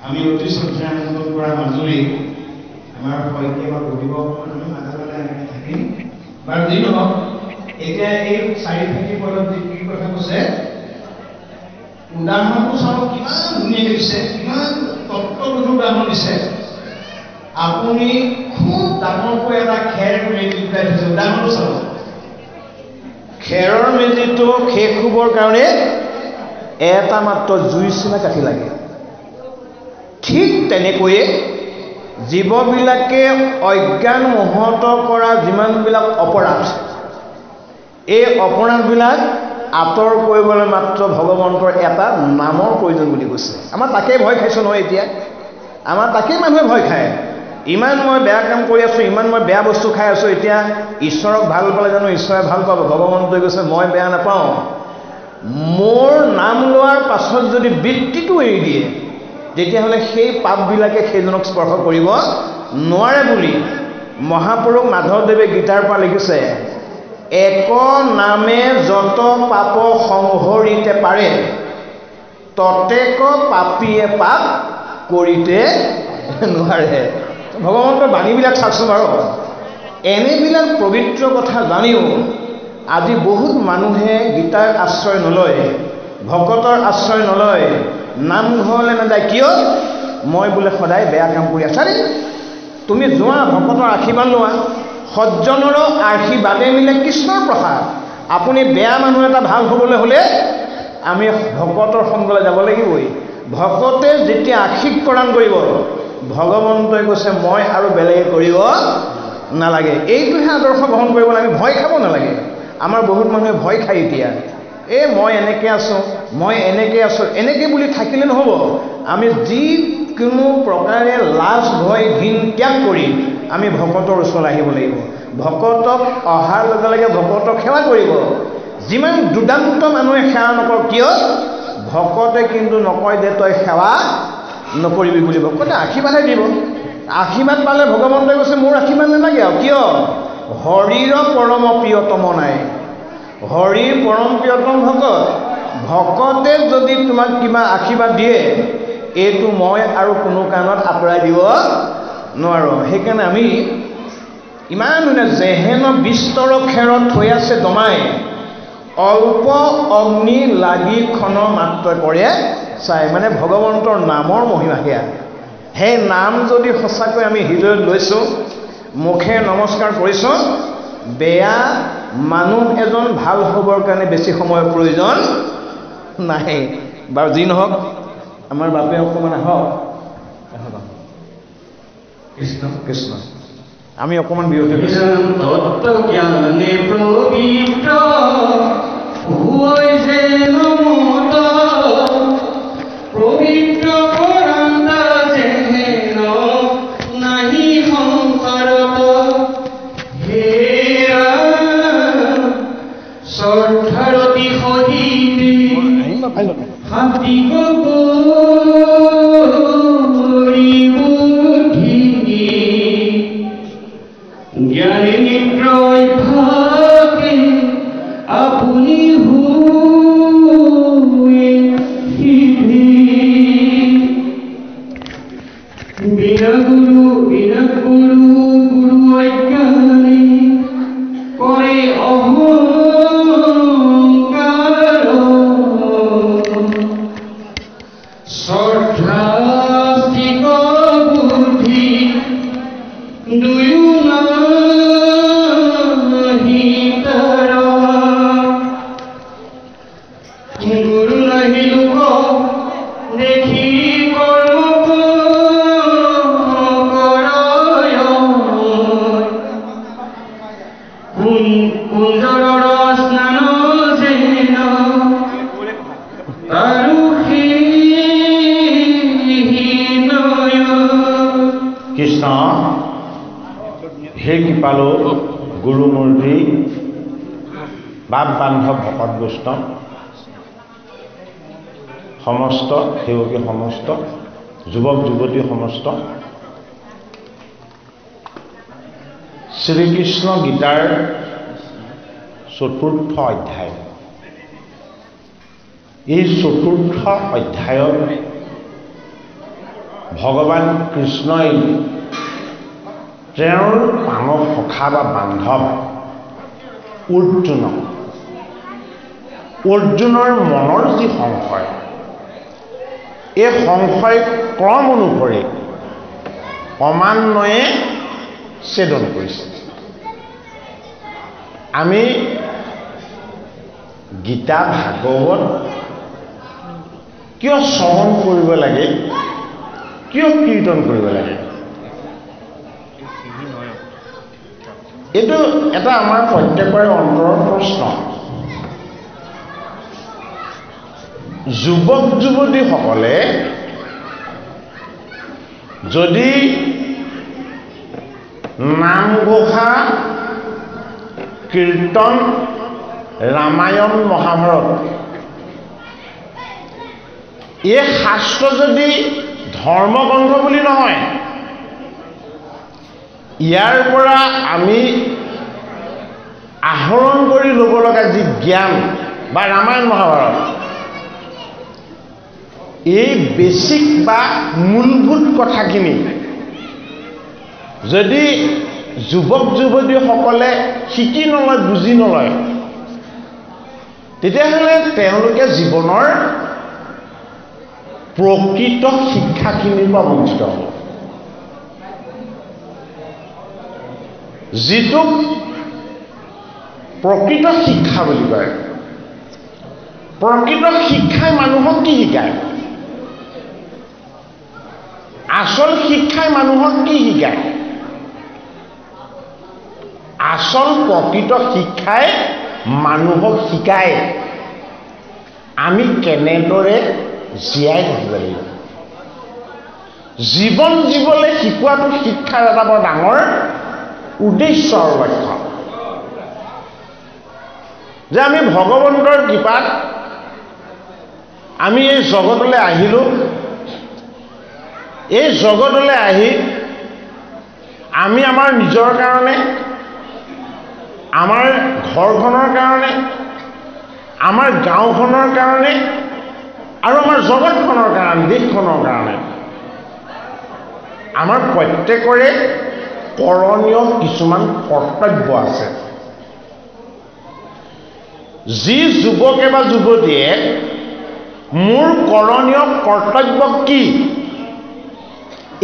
আমি অতি শ্ৰদ্ধানন্দন কৰা মাজুলী আমাৰ সৈতে বা গঢ়িব আমি মাজলৈ থাকিম বাৰু যি নহওক এতিয়া এই 4 পদত কি কথা কৈছে উদাহৰণটো চাওক কিমান ধুনীয়াকৈ দিছে কিমান তত্ত্ববোধ উদাহৰণ দিছে আপুনি খুব ডাঙৰকৈ এটা খেৰ মেজি উঠাই দিছে উদাহৰণটো চাওক খেৰৰ মেজিটো শেষ হ'বৰ কাৰণে এটা মাত্ৰ জুই চিনা কাঠি লাগে ঠিক তেনেকৈয়ে জীৱবিলাকে অজ্ঞান মোহত কৰা যিমানবিলাক অপৰাধ এই অপৰাধবিলাক আঁতৰ কৰিবলৈ মাত্ৰ ভগৱন্তৰ এটা নামৰ প্ৰয়োজন বুলি কৈছে আমাৰ তাকেই ভয় খাইছোঁ নহয় এতিয়া আমাৰ তাকেই মানুহে ভয় খায় ইমান মই বেয়া কাম কৰি আছোঁ ইমান মই বেয়া বস্তু খাই আছোঁ এতিয়া ঈশ্বৰক ভাল পালে জানো ঈশ্বৰে ভাল পাব ভগৱন্তই কৈছে মই বেয়া নাপাওঁ মোৰ নাম লোৱাৰ পাছত যদি বৃত্তিটো এৰি দিয়ে তেতিয়াহ'লে সেই পাপবিলাকে সেইজনক স্পৰ্শ কৰিব নোৱাৰে বুলি মহাপুৰুষ মাধৱদেৱে গীতাৰ পৰা লিখিছে এক নামে যত পাপ সংহৰিতে পাৰে ততেক পাপীয়ে পাপ কৰিতে নোৱাৰে ভগৱন্তৰ বাণীবিলাক চাকচোন বাৰু এনেবিলাক পবিত্ৰ কথা জানিও আজি বহুত মানুহে গীতাৰ আশ্ৰয় নলয় ভকতৰ আশ্ৰয় নলয় নামঘৰলৈ নাযায় কিয় মই বোলে সদায় বেয়া কাম কৰি আছা দেই তুমি যোৱা ভকতৰ আশীৰ্বাদ লোৱা সজ্জনৰ আশীৰ্বাদে মিলে কৃষ্ণৰ প্ৰসাদ আপুনি বেয়া মানুহ এটা ভাল হ'বলৈ হ'লে আমি ভকতৰ সংগলৈ যাব লাগিবই ভকতে যেতিয়া আশীষ প্ৰদান কৰিব ভগৱন্তই কৈছে মই আৰু বেলেগে কৰিব নালাগে এইটোহে আদৰ্শ গ্ৰহণ কৰিব লাগে ভয় খাব নালাগে আমাৰ বহুত মানুহে ভয় খায় এতিয়া মই এনেকৈ আছোঁ মই এনেকৈ আছোঁ এনেকৈ বুলি থাকিলে নহ'ব আমি যিকোনো প্ৰকাৰে লাজ ভয় ঘিণ ত্যাগ কৰি আমি ভকতৰ ওচৰলৈ আহিব লাগিব ভকতক অহাৰ লগে লগে ভকতক সেৱা কৰিব যিমান দুৰ্দান্ত মানুহে সেৱা নকৰ কিয় ভকতে কিন্তু নকয় যে তই সেৱা নকৰিবি বুলি ভকতে আশীৰ্বাদহে দিব আশীৰ্বাদ পালে ভগৱন্তই কৈছে মোৰ আশীৰ্বাদ নালাগে আৰু কিয় হৰিৰ পৰম প্ৰিয়তম নাই হৰিৰ পৰম প্ৰিয়তম ভকতে যদি তোমাক কিবা আশীৰ্বাদ দিয়ে এইটো মই আৰু কোনো কাৰণত আঁতৰাই দিব নোৱাৰোঁ সেইকাৰণে আমি ইমান ধুনীয়া যেহেন বিস্তৰ খেৰত থৈ আছে দমাই অল্প অগ্নি লাগি ক্ষণ মাত্ৰ কৰে চাই মানে ভগৱন্তৰ নামৰ মহিমা সেয়া সেই নাম যদি সঁচাকৈ আমি হৃদয়ত লৈছোঁ মুখে নমস্কাৰ কৰিছোঁ বেয়া মানুহ এজন ভাল হ'বৰ কাৰণে বেছি সময়ৰ প্ৰয়োজন নাই বাৰু যি নহওক আমাৰ বাপে অকণমান আহক কৃষ্ণ কৃষ্ণ আমি অকণমান বিৰতি দেখি কৰ্ম কৃষ্ণ হে কৃপালু গুৰুমূৰ্তি বাপ বান্ধৱ ভকত বৈষ্ণৱ সমস্ত সেৱকী সমস্ত যুৱক যুৱতী সমস্ত শ্ৰীকৃষ্ণ গীতাৰ চতুৰ্থ অধ্যায় এই চতুৰ্থ অধ্যায়ত ভগৱান কৃষ্ণই তেওঁৰ প্ৰাণৰ সখা বা বান্ধৱ অৰ্জুনৰ মনৰ যি সংশয় এই সংশয় ক্ৰম অনুসৰি ক্ৰমান্বয়ে ছেদন কৰিছে। আমি গীতা ভাগৱত কিয় শ্ৰৱণ কৰিব লাগে, কিয় কীৰ্তন কৰিব লাগে, এইটো এটা আমাৰ প্ৰত্যেকৰে অন্তৰৰ প্ৰশ্ন। যুৱক যুৱতীসকলে যদি নামঘোষা কীৰ্তন ৰামায়ণ মহাভাৰত এই শাস্ত্ৰ যদি ধৰ্মগ্ৰন্থ বুলি নহয়, ইয়াৰ পৰা আমি আহৰণ কৰি ল'ব লগা যি জ্ঞান বা ৰামায়ণ মহাভাৰত এই বেছিক বা মূলভূত কথাখিনি যদি যুৱক যুৱতীসকলে শিকি নলয়, বুজি নলয়, তেতিয়াহ'লে তেওঁলোকে জীৱনৰ প্ৰকৃত শিক্ষাখিনিৰ পৰা বঞ্চিত হ'ব। যিটোক প্ৰকৃত শিক্ষা বুলি কয়। প্ৰকৃত শিক্ষাই মানুহক কি শিকায়? আচল শিক্ষাই মানুহক কি শিকায়? আচল প্ৰকৃত শিক্ষাই মানুহক শিকায় আমি কেনেদৰে জীয়াই থাকিব লাগিব। জীৱন জীৱলৈ শিকোৱাটো শিক্ষাৰ এটা বৰ ডাঙৰ উদ্দেশ্য আৰু লক্ষ্য। যে আমি ভগৱন্তৰ কৃপাত আমি এই জগতলৈ আহিলোঁ, এই জগতলৈ আহি আমি আমাৰ নিজৰ কাৰণে, আমাৰ ঘৰখনৰ কাৰণে, আমাৰ গাঁওখনৰ কাৰণে আৰু আমাৰ জগতখনৰ কাৰণে, দেশখনৰ কাৰণে আমাৰ প্ৰত্যেকৰে কৰণীয় কিছুমান কৰ্তব্য আছে। যি যুৱকে বা যুৱতীয়ে মোৰ কৰণীয় কৰ্তব্য কি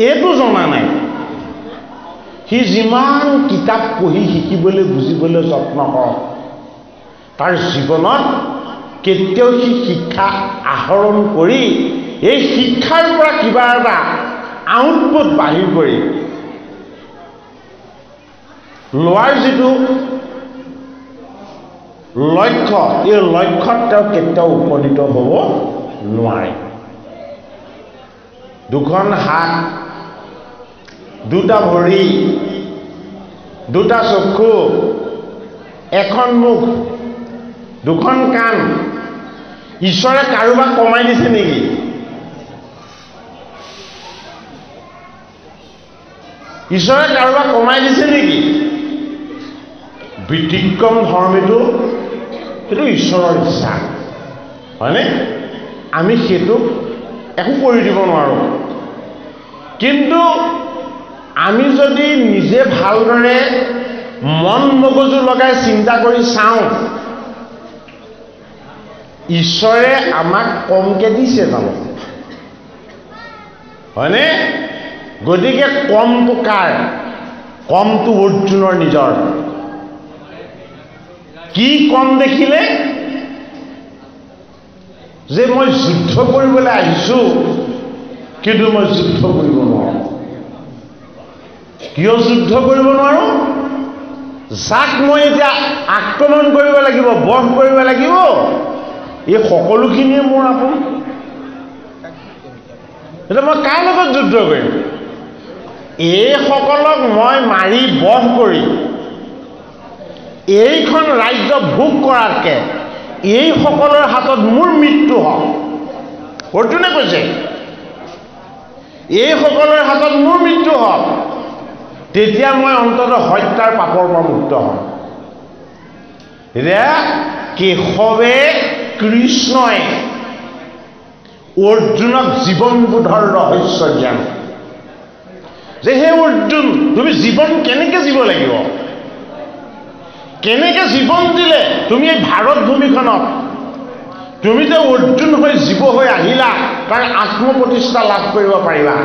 এইটো জনা নাই, সি যিমান কিতাপ পঢ়ি শিকিবলৈ বুজিবলৈ যত্ন কৰক, তাৰ জীৱনত কেতিয়াও সি শিক্ষা আহৰণ কৰি এই শিক্ষাৰ পৰা কিবা এটা আউটপুট বাহিৰ কৰি লোৱাৰ যিটো লক্ষ্য, এই লক্ষ্যত তেওঁ কেতিয়াও উপনীত হ'ব নোৱাৰে। দুখন হাত, দুটা ভৰি, দুটা চকু, এখন মুখ, দুখন কাণ, ঈশ্বৰে কাৰোবাক কমাই দিছে নেকি? ঈশ্বৰে কাৰোবাক কমাই দিছে নেকি? ব্যতিক্ৰম ধৰ্মীটো সেইটো ঈশ্বৰৰ ইচ্ছা, হয়নে? আমি সেইটো একো কৰি দিব নোৱাৰোঁ। কিন্তু আমি যদি নিজে ভালদৰে মন মগজু লগাই চিন্তা কৰি চাওঁ, ঈশ্বৰে আমাক কমকৈ দিছে জানো? হয়নে? গতিকে কমটো কাৰ? কমটো অৰ্জুনৰ নিজৰ। কি কম দেখিলে? যে মই যুদ্ধ কৰিবলৈ আহিছোঁ, কিন্তু মই যুদ্ধ কৰিব নোৱাৰোঁ। কিয় যুদ্ধ কৰিব নোৱাৰোঁ? যাক মই এতিয়া আক্ৰমণ কৰিব লাগিব, বধ কৰিব লাগিব, এই সকলোখিনিয়ে মোৰ আপোন। এতিয়া মই কাৰ লগত যুদ্ধ কৰিম? এইসকলক মই মাৰি বধ কৰি এইখন ৰাজ্য ভোগ কৰাতকৈ এইসকলৰ হাতত মোৰ মৃত্যু হওক। অৰ্জুনে কৈছে এইসকলৰ হাতত মোৰ মৃত্যু হওক, তেতিয়া মই অন্ততঃ হত্যাৰ পাপৰ পৰা মুক্ত হ'ম। এতিয়া কেশৱে কৃষ্ণই অৰ্জুনক জীৱনবোধৰ ৰহস্য জ্ঞান যে হে অৰ্জুন, তুমি জীৱন কেনেকৈ জীৱ লাগিব, কেনেকৈ জীৱন দিলে তুমি এই ভাৰত ভূমিখনত তুমি যে অৰ্জুন হৈ জীৱ হৈ আহিলা তাৰ আত্মপ্ৰতিষ্ঠা লাভ কৰিব পাৰিবা।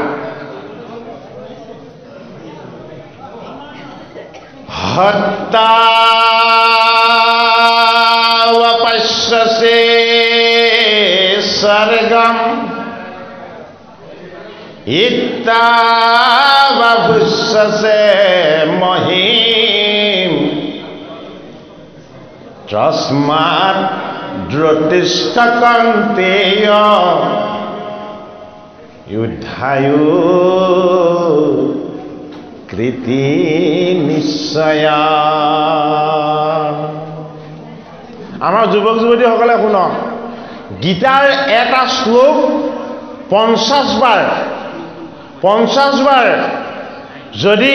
হত্যা পশ্যসে স্বৰ্গম ইত্যাবভুষ্যসে মহিম তস্মাৎ দ্ৰতিষ্ঠ কন্তেয় যুদ্ধায়ু কৃতি নিশ্চয়া। আমাৰ যুৱক যুৱতীসকলে শুনক, গীতাৰ এটা শ্লোক 50 বাৰ যদি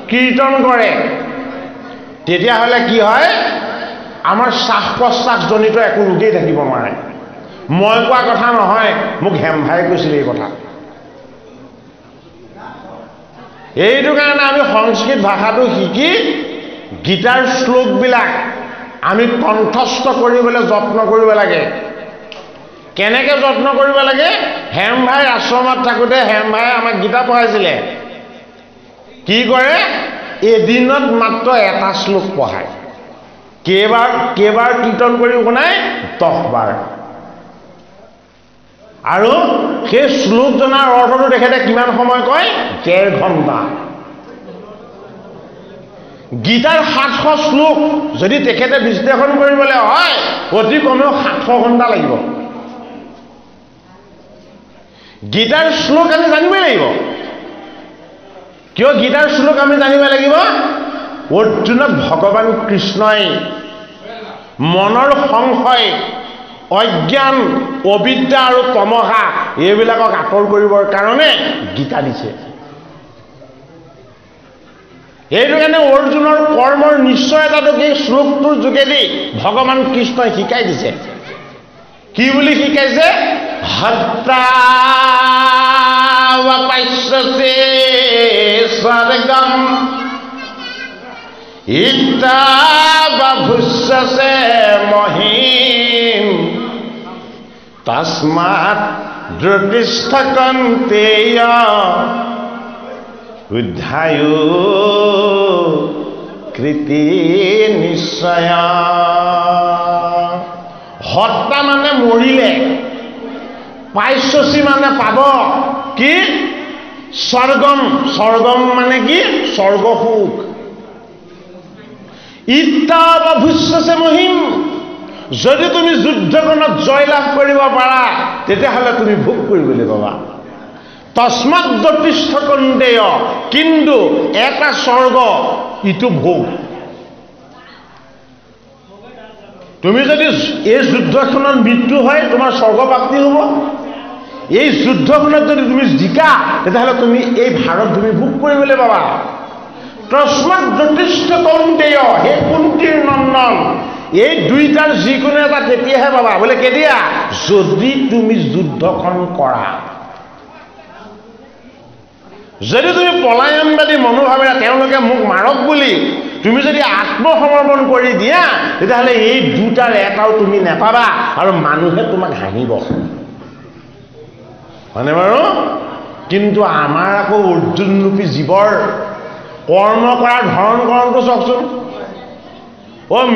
কীৰ্তন কৰে তেতিয়াহ'লে কি হয়, আমাৰ শ্বাস প্ৰশ্বাসজনিত একো ৰোগেই থাকিব নোৱাৰে। মই কোৱা কথা নহয়, মোক হেমভাই কৈছিল এই কথা। এইটো কাৰণে আমি সংস্কৃত ভাষাটো শিকি গীতাৰ শ্লোকবিলাক আমি কণ্ঠস্থ কৰিবলৈ যত্ন কৰিব লাগে। কেনেকৈ যত্ন কৰিব লাগে? হেমভাই আশ্ৰমত থাকোঁতে হেমভাই আমাক গীতা পঢ়াইছিলে। কি কৰে, এদিনত মাত্ৰ এটা শ্লোক পঢ়ায়। কেইবাৰ কীৰ্তন কৰি শুনাই? 10 বাৰ। আৰু সেই শ্লোক জনাৰ অৰ্থটো তেখেতে কিমান সময় কয়? 1.5 ঘণ্টা। গীতাৰ 700 শ্লোক যদি তেখেতে বিশ্লেষণ কৰিবলৈ হয় অতি কমেও 700 ঘণ্টা লাগিব। গীতাৰ শ্লোক আমি জানিবই লাগিব। কিয় গীতাৰ শ্লোক আমি জানিব লাগিব? অৰ্জুনক ভগৱান কৃষ্ণই মনৰ সংশয়, অজ্ঞান, অবিদ্যা আৰু তমসা এইবিলাকক আঁতৰ কৰিবৰ কাৰণে গীতা দিছে। এইটো কাৰণে অৰ্জুনৰ কৰ্মৰ নিশ্চয়তাটোক এই শ্লোকটোৰ যোগেদি ভগৱান কৃষ্ণই শিকাই দিছে। কি বুলি শিকাইছে? হত্যা পশ্যসে স্বৰ্গম ইত্যাবভুষ্যসে মহিম তস্মাৎ দ্ৰতিষ্ঠ কন্তেয় যুদ্ধায়ু কৃতি নিশ্চয়া। হত্যা মানে মৰিলে, পাইশ্যসী মানে পাব কি? স্বৰ্গম। স্বৰ্গম মানে কি? স্বৰ্গসুখ। ইত্যাবভুষ্যসে মহিম, যদি তুমি যুদ্ধখনত জয়লাভ কৰিব পাৰা তেতিয়াহ'লে তুমি ভোগ কৰিবলৈ পাবা। তস্মাৎ দ্ৰতিষ্ঠ কন্তেয়, কিন্তু এটা স্বৰ্গ, ইটো ভোগ। তুমি যদি এই যুদ্ধখনত মৃত্যু হয় তোমাৰ স্বৰ্গপ্ৰাপ্তি হ'ব। এই যুদ্ধখনত যদি তুমি জিকা তেতিয়াহ'লে তুমি এই ভাৰত ভূমি ভোগ কৰিবলৈ পাবা। তস্মাৎ দ্ৰতিষ্ঠ কন্তেয়, হে কুন্তীৰ নন্দন, এই দুইটাৰ যিকোনো এটা তেতিয়াহে পাবা। বোলে কেতিয়া? যদি তুমি যুদ্ধখন কৰা। যদি তুমি পলায়নবাদী মনোভাৱেৰে তেওঁলোকে মোক মাৰক বুলি তুমি যদি আত্মসমৰ্পণ কৰি দিয়া তেতিয়াহ'লে এই দুটাৰ এটাও তুমি নেপাবা আৰু মানুহে তোমাক হাঁহিব, হয়নে বাৰু? কিন্তু আমাৰ আকৌ অৰ্জুনৰূপী জীৱৰ কৰ্ম কৰাৰ ধৰণ কৰণটো চাওকচোন।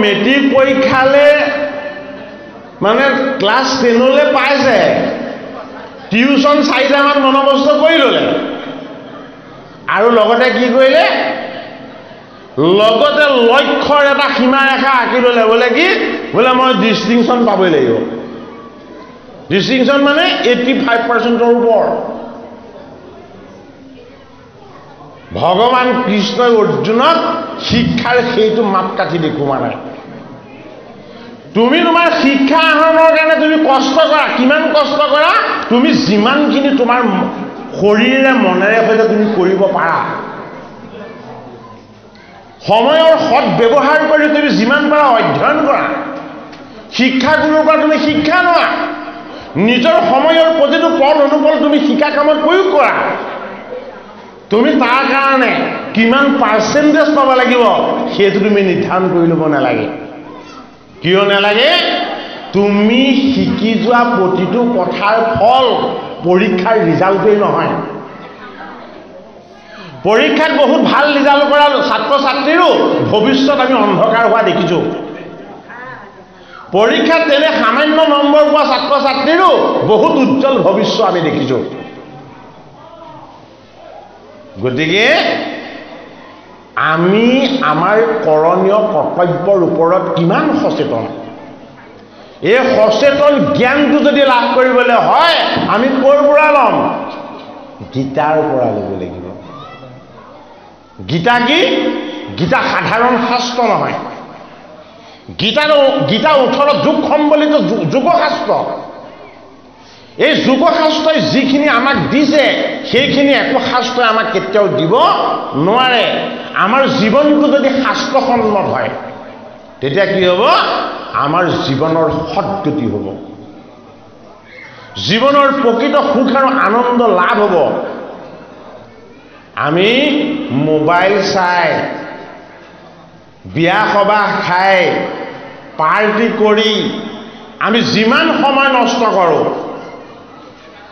মেট্ৰিক পৰীক্ষালৈ মানে ক্লাছ 10লৈ পাইছে, টিউচন 4টামান মনবস্ত কৰি ল'লে আৰু লগতে কি কৰিলে? লগতে লক্ষ্যৰ এটা সীমাৰেখা আঁকি ল'লে। বোলে কি? বোলে মই ডিষ্টিংশ্যন পাবই লাগিব। ডিষ্টিংশ্যন মানে 85%ৰ ওপৰ। ভগৱান কৃষ্ণই অৰ্জুনক শিক্ষাৰ সেইটো মাপকাঠি দেখুওৱা নাই। তুমি তোমাৰ শিক্ষা আহৰণৰ কাৰণে তুমি কষ্ট কৰা, কিমান কষ্ট কৰা, তুমি যিমানখিনি তোমাৰ শৰীৰে মনেৰে সৈতে তুমি কৰিব পাৰা, সময়ৰ সৎ ব্যৱহাৰ কৰি তুমি যিমান পাৰা অধ্যয়ন কৰা, শিক্ষাগুৰুৰ পৰা তুমি শিক্ষা লোৱা, নিজৰ সময়ৰ প্ৰতিটো পল অনুপল তুমি শিকা কামত প্ৰয়োগ কৰা। তুমি তাৰ কাৰণে কিমান পাৰ্চেণ্টেজ পাব লাগিব সেইটো তুমি নিৰ্ধাৰণ কৰি ল'ব নালাগে। কিয় নালাগে? তুমি শিকি যোৱা প্ৰতিটো কথাৰ ফল পৰীক্ষাৰ ৰিজাল্টেই নহয়। পৰীক্ষাত বহুত ভাল ৰিজাল্ট কৰা ছাত্ৰ ছাত্ৰীৰো ভৱিষ্যত আমি অন্ধকাৰ হোৱা দেখিছোঁ। পৰীক্ষাত তেনে সামান্য নম্বৰ পোৱা ছাত্ৰ ছাত্ৰীৰো বহুত উজ্জ্বল ভৱিষ্যত আমি দেখিছোঁ। গতিকে আমি আমাৰ কৰণীয় কৰ্তব্যৰ ওপৰত কিমান সচেতন, এই সচেতন জ্ঞানটো যদি লাভ কৰিবলৈ হয় আমি ক'ৰ পৰা ল'ম? গীতাৰ পৰা ল'ব লাগিব। গীতা কি? গীতা সাধাৰণ শাস্ত্ৰ নহয়। গীতা 18 যুগ সম্বলিত যোগশাস্ত্ৰ। এই যোগশাস্ত্ৰই যিখিনি আমাক দিছে সেইখিনি একো শাস্ত্ৰই আমাক কেতিয়াও দিব নোৱাৰে। আমাৰ জীৱনটো যদি শাস্ত্ৰসন্মত হয় তেতিয়া কি হ'ব? আমাৰ জীৱনৰ সদ্গতি হ'ব, জীৱনৰ প্ৰকৃত সুখ আৰু আনন্দ লাভ হ'ব। আমি মোবাইল চাই, বিয়া সবাহ খাই, পাৰ্টি কৰি আমি যিমান সময় নষ্ট কৰোঁ,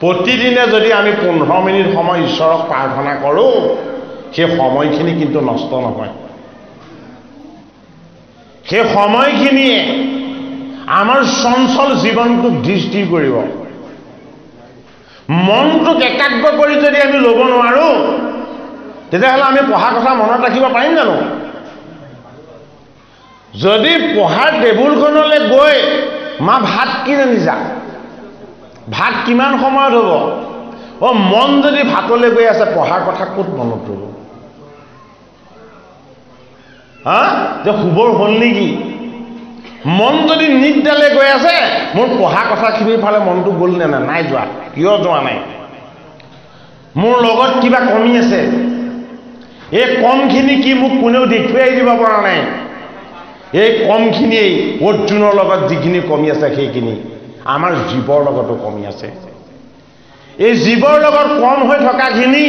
প্ৰতিদিনে যদি আমি 15 মিনিট সময় ঈশ্বৰক প্ৰাৰ্থনা কৰোঁ সেই সময়খিনি কিন্তু নষ্ট নহয়। সেই সময়খিনিয়ে আমাৰ চঞ্চল জীৱনটোক দৃষ্টি কৰিব। মনটোক একাগ্ৰ কৰি যদি আমি ল'ব নোৱাৰোঁ তেতিয়াহ'লে আমি পঢ়া কথা মনত ৰাখিব পাৰিম জানো? যদি পঢ়াৰ টেবুলখনলৈ গৈ মা ভাত কি জানিছা, ভাত কিমান সময়ত হ'ব, মন যদি ভাতলৈ গৈ আছে পঢ়াৰ কথা ক'ত মনত ৰ'ব? যে শুবৰ হ'ল নেকি? মন যদি নিদ্ৰালৈ গৈ আছে, মোৰ পঢ়া কথাখিনিৰ ফালে মনটো গ'ল নে নাই যোৱা? কিয় যোৱা নাই? মোৰ লগত কিবা কমি আছে। এই কমখিনি কি মোক কোনেও দেখুৱাই দিব পৰা নাই। এই কমখিনিয়েই অৰ্জুনৰ লগত যিখিনি কমি আছে সেইখিনি আমাৰ জীৱৰ লগতো কমি আছে। এই জীৱৰ লগত কম হৈ থকাখিনি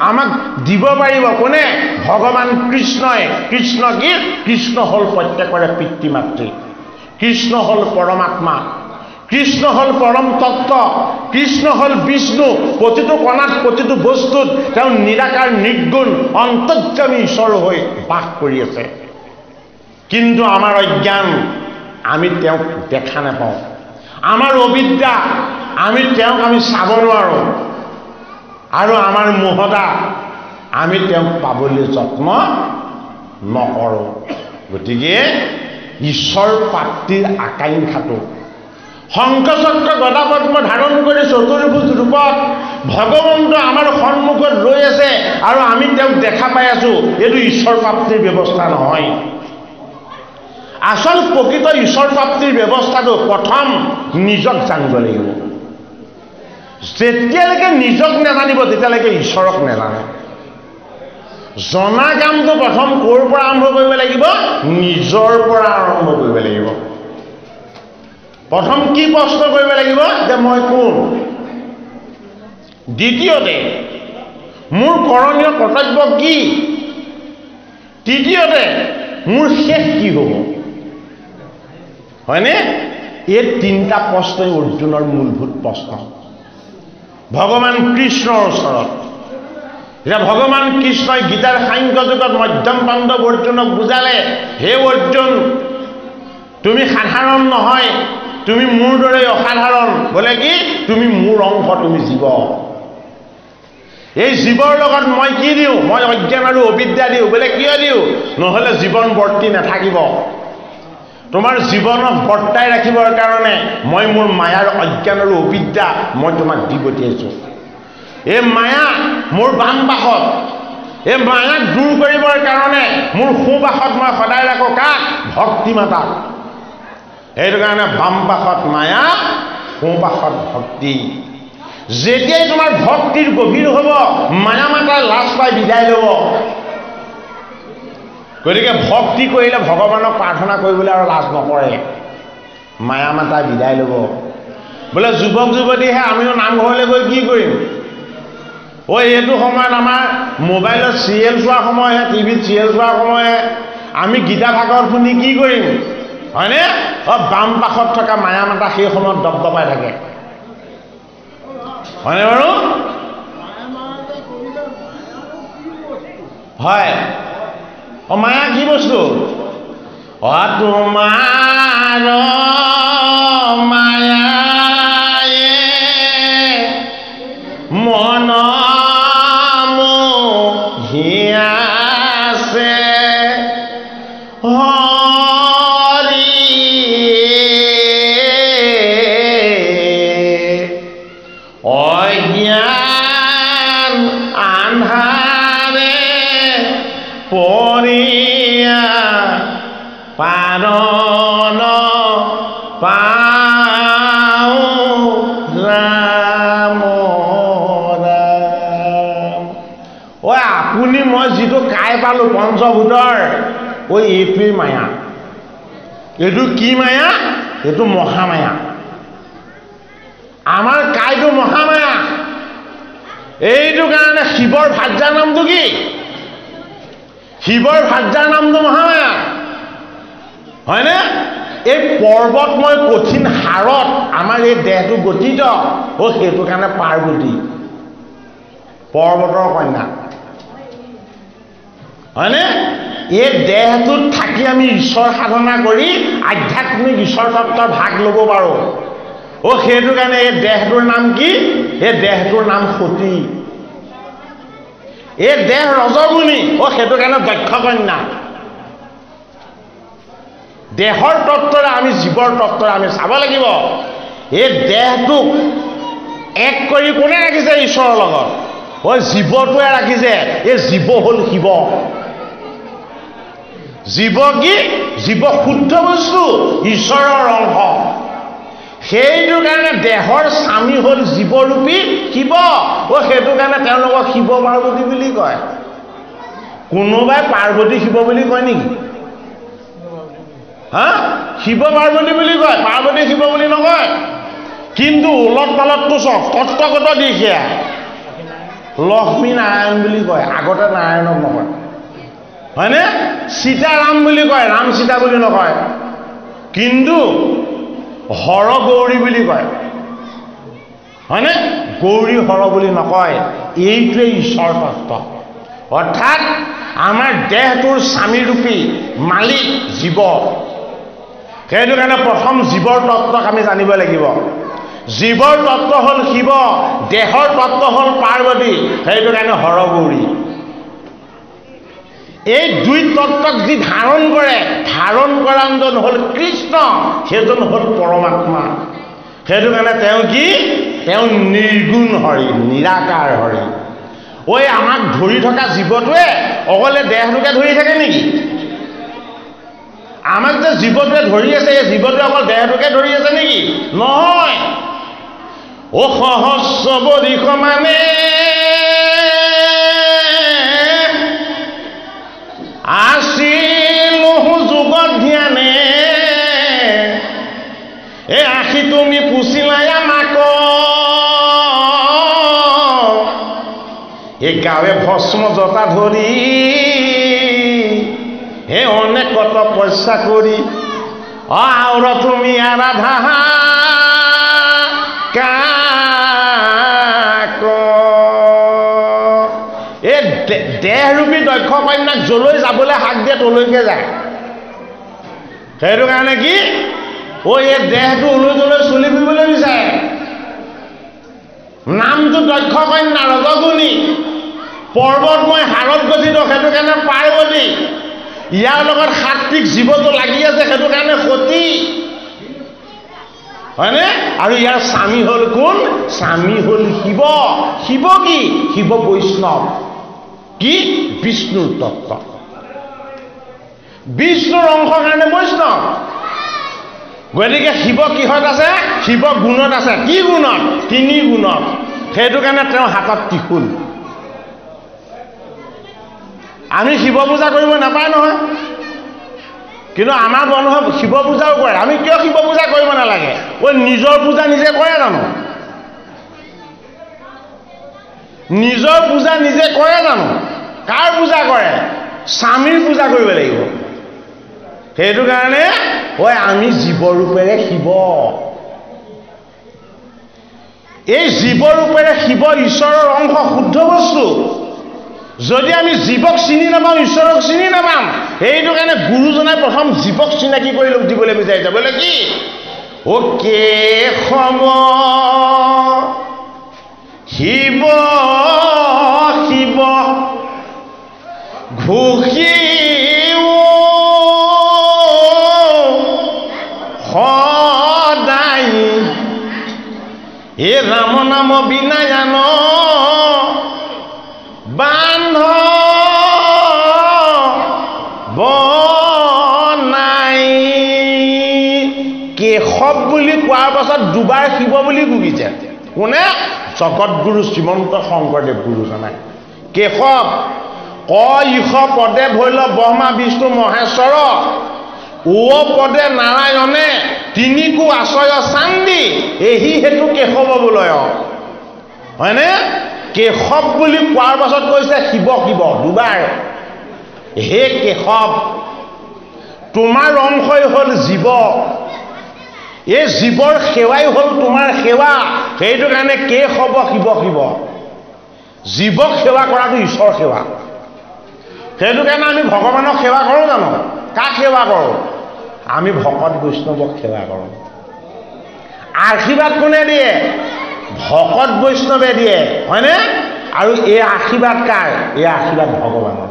আমাক দিব পাৰিব কোনে? ভগৱান কৃষ্ণই। কৃষ্ণ কি? কৃষ্ণ হ'ল প্ৰত্যেকৰে পিতৃ মাতৃ, কৃষ্ণ হ'ল পৰমাত্মা, কৃষ্ণ হ'ল পৰম তত্ত্ব, কৃষ্ণ হ'ল বিষ্ণু। প্ৰতিটো কণাত প্ৰতিটো বস্তুত তেওঁ নিৰাকাৰ নিৰ্গুণ অন্তৰ্যামী ঈশ্বৰ হৈ বাস কৰি আছে। কিন্তু আমাৰ অজ্ঞান, আমি তেওঁক দেখা নাপাওঁ। আমাৰ অবিদ্যা, আমি তেওঁক আমি চাব নোৱাৰোঁ। আৰু আমাৰ মোহতা, আমি তেওঁক পাবলৈ যত্ন নকৰোঁ। গতিকে ঈশ্বৰ প্ৰাপ্তিৰ আকাংক্ষাটো শংখচক্ৰ গদা পদ্ম ধাৰণ কৰি চতুৰ্ভুজ ৰূপত ভগৱন্ত আমাৰ সন্মুখত ৰৈ আছে আৰু আমি তেওঁক দেখা পাই আছোঁ। এইটো ঈশ্বৰ প্ৰাপ্তিৰ ব্যৱস্থা নহয়। আচল প্ৰকৃত ঈশ্বৰ প্ৰাপ্তিৰ ব্যৱস্থাটো প্ৰথম নিজক জানিব লাগিব। যেতিয়ালৈকে নিজক নাজানিব তেতিয়ালৈকে ঈশ্বৰক নাজানে। জনা কামটো প্ৰথম ক'ৰ পৰা আৰম্ভ কৰিব লাগিব? নিজৰ পৰা আৰম্ভ কৰিব লাগিব। প্ৰথম কি প্ৰশ্ন কৰিব লাগিব? যে মই কোন? দ্বিতীয়তে মোৰ কৰণীয় কৰ্তব্য কি? তৃতীয়তে মোৰ শেষ কি হ'ব? হয়নে? এই তিনিটা প্ৰশ্নই অৰ্জুনৰ মূলভূত প্ৰশ্ন ভগৱান কৃষ্ণৰ ওচৰত। এতিয়া ভগৱান কৃষ্ণই গীতাৰ সাংখ্য যুগত মধ্যম পাণ্ডৱ অৰ্জুনক বুজালে, হে অৰ্জুন, তুমি সাধাৰণ নহয়, তুমি মোৰ দৰে অসাধাৰণ। বোলে কি? তুমি মোৰ অংশ, তুমি জীৱ। এই জীৱৰ লগত মই কি দিওঁ? মই অজ্ঞান আৰু অবিদ্যা দিওঁ। বোলে কিয় দিওঁ? নহ'লে জীৱন বৰ্তি নাথাকিব। তোমাৰ জীৱনক বৰ্তাই ৰাখিবৰ কাৰণে মই মোৰ মায়াৰ অজ্ঞান আৰু অবিদ্যা মই তোমাক দি পঠিয়াইছোঁ। এই মায়া মোৰ বাম পাশত, এই মায়াক দূৰ কৰিবৰ কাৰণে মোৰ সোঁপাশত মই সদায় ৰাখোঁ কাক? ভক্তি মাতাক। সেইটো কাৰণে বাম পাশত মায়া, সোঁপাশত ভক্তি। যেতিয়াই তোমাৰ ভক্তিৰ গভীৰ হ'ব, মায়া মাতাই লাজ পাই বিদায় ল'ব। গতিকে ভক্তি কৰিলে ভগৱানক প্ৰাৰ্থনা কৰিবলৈ আৰু লাজ নকৰে, মায়া মাতাই বিদায় ল'ব। বোলে যুৱক যুৱতীহে আমিও নামঘৰলৈ গৈ কি কৰিম? এইটো সময়ত আমাৰ মোবাইলত চিৰিয়েল চোৱাৰ সময়হে, টিভিত চিৰিয়েল চোৱাৰ সময়হে, আমি গীতা ভাগৱত শুনি কি কৰিম? হয়নে? বাম পাশত থকা মায়া মাতা সেই সময়ত দপদপাই থাকে, হয়নে বাৰু? হয়। মায়া কি বস্তু? তোমাৰ মায়ায়ে মন মোহিয়াছে হৰি অজ্ঞান আন্ধাৰে পৰিয়া পাৰন পাও ৰাম ৰাম। আপুনি মই যিটো কাই পালো পঞ্চভূতৰ, এইটোৱেই মায়া। এইটো কি মায়া? এইটো মহামায়া। আমাৰ কাইটো মহামায়া। এইটো কাৰণে শিৱৰ ভাৰ্যাৰ নামটো কি? শিৱৰ ভাৰ্যাৰ নামটো মহামায়া, হয়নে? এই পৰ্বতময় কঠিন হাৰত আমাৰ এই দেহটো গঠিত, সেইটো কাৰণে পাৰ্বতী, পৰ্বতৰ কন্যা, হয়নে? এই দেহটোত থাকি আমি ঈশ্বৰ সাধনা কৰি আধ্যাত্মিক ঈশ্বৰ তত্ত্বৰ ভাগ ল'ব পাৰোঁ। সেইটো কাৰণে এই দেহটোৰ নাম কি? এই দেহটোৰ নাম সতী। এই দেহ ৰজগুণী, সেইটো কাৰণে দক্ষ কন্যা। দেহৰ তত্ত্বৰে আমি জীৱৰ তত্ত্বৰে আমি চাব লাগিব। এই দেহটোক এক কৰি কোনে ৰাখিছে? ঈশ্বৰৰ লগত। জীৱটোৱে ৰাখিছে। এই জীৱ হ'ল শিৱ। জীৱ কি? জীৱ শুদ্ধ বস্তু, ঈশ্বৰৰ অংশ। সেইটো কাৰণে দেহৰ স্বামী হ'ল জীৱৰূপী শিৱ। সেইটো কাৰণে তেওঁলোকক শিৱ পাৰ্বতী বুলি কয়। কোনোবাই পাৰ্বতী শিৱ বুলি কয় নেকি? শিৱ পাৰ্বতী বুলি কয়, পাৰ্বতী শিৱ বুলি নকয়। কিন্তু ওলট পালতটো চক তত্ত্বগত দিশে লক্ষ্মী নাৰায়ণ বুলি কয়, আগতে নাৰায়ণক নকয়, হয়নে? সীতাৰাম বুলি কয়, ৰাম সীতা বুলি নকয়। কিন্তু হৰ গৌৰী বুলি কয়, হয়নে? গৌৰী হৰ বুলি নকয়। এইটোৱে ঈশ্বৰ তত্ত্ব। অৰ্থাৎ আমাৰ দেহটোৰ স্বামীৰূপী মালিক জীৱ। সেইটো কাৰণে প্ৰথম জীৱৰ তত্ত্বক আমি জানিব লাগিব। জীৱৰ তত্ত্ব হ'ল শিৱ, দেহৰ তত্ত্ব হ'ল পাৰ্বতী। সেইটো কাৰণে হৰ গৌৰী। এই দুই তত্ত্বক যি ধাৰণ কৰে, ধাৰণ কৰাজন হ'ল কৃষ্ণ, সেইজন হ'ল পৰমাত্মা। সেইটো কাৰণে তেওঁ কি? তেওঁ নিৰ্গুণ হৰি, নিৰাকাৰ হৰি। আমাক ধৰি থকা জীৱটোৱে অকলে দেহটোকে ধৰি থাকে নেকি? আমাক যে জীৱটোৱে ধৰি আছে, এই জীৱটোৱে অকল দেহটোকে ধৰি আছে নেকি? নহয়। সহস্ৰ বৰিষ মানে আছিলো যুগত ধ্যানে, আশী তুমি পুচিলাই আমাক, গাঁৱে ভস্ম জতা ধৰি, অনেক কত পইচা কৰি, আউৰ তুমি আৰাধা কাক। এই দেহৰূপী দক্ষ কন্যাক যলৈ যাবলৈ হাক দিয়ে তলৈকে যায়। সেইটো কাৰণে কি? এই দেহটো ওলৈ তলৈ চলি ফুৰিবলৈ বিচাৰে। নামটো দক্ষ কন্যা, ৰজগুণী, পৰ্বতময় হাৰত গঠিত। সেইটো কাৰণে পাৰ্বতী। ইয়াৰ লগত সাত্বিক জীৱটো লাগি আছে, সেইটো কাৰণে সতী, হয়নে? আৰু ইয়াৰ স্বামী হ'ল কোন? স্বামী হ'ল শিৱ। শিৱ কি? শিৱ বৈষ্ণৱ। কি বিষ্ণুৰ তত্ত্ব বিষ্ণুৰ অংশৰ কাৰণে বৈষ্ণৱ গতিকে শিৱ কিহত আছে শিৱ গুণত আছে কি গুণত তিনি গুণত সেইটো কাৰণে তেওঁ হাতত ত্ৰিশূল আমি শিৱ পূজা কৰিব নাপায় নহয় কিন্তু আমাৰ মানুহে শিৱ পূজাও কৰে আমি কিয় শিৱ পূজা কৰিব নালাগে নিজৰ পূজা নিজে কৰে জানো নিজৰ পূজা নিজে কৰে জানো কাৰ পূজা কৰে স্বামীৰ পূজা কৰিব লাগিব সেইটো কাৰণে আমি জীৱ ৰূপেৰে শিৱ এই জীৱ ৰূপেৰে শিৱ ঈশ্বৰৰ অংশ শুদ্ধ বস্তু যদি আমি জীৱক চিনি নাপাওঁ ঈশ্বৰক চিনি নাপাম সেইটো কাৰণে গুৰুজনাই প্ৰথম জীৱক চিনাকি কৰি লোক দিবলৈ বিচাৰিছে বোলে কি কেশৱ শিৱ শিৱ ঘোষী সদায় এ ৰাম নাম বিনায়ন বান্ধৱ নাই কেশৱ বুলি কোৱাৰ পাছত দুবাৰ শিৱ বুলি গুগিছে কোনে জগতগুৰু শ্ৰীমন্ত শংকৰদেৱ গুৰুজনাই কেশৱ ক ইশ পদে ভৈল ব্ৰহ্মা বিষ্ণু মহেশ্বৰ ও পদে নাৰায়ণে তিনিকো আশ্ৰয় চান্দি এহি হেতু কেশৱ বোলয় হয়নে কেশৱ বুলি কোৱাৰ পাছত কৈছে শিৱ শিৱ দুবাৰ হে কেশৱ তোমাৰ অংশই হ'ল জীৱ এই জীৱৰ সেৱাই হ'ল তোমাৰ সেৱা সেইটো কাৰণে কেশৱ শিৱ শিৱ জীৱক সেৱা কৰাটো ঈশ্বৰ সেৱা সেইটো কাৰণে আমি ভগৱানক সেৱা কৰোঁ জানো কাক সেৱা কৰোঁ আমি ভকত বৈষ্ণৱক সেৱা কৰোঁ আশীৰ্বাদ কোনে দিয়ে ভকত বৈষ্ণৱে দিয়ে হয়নে আৰু এই আশীৰ্বাদ কাৰ এই আশীৰ্বাদ ভগৱানৰ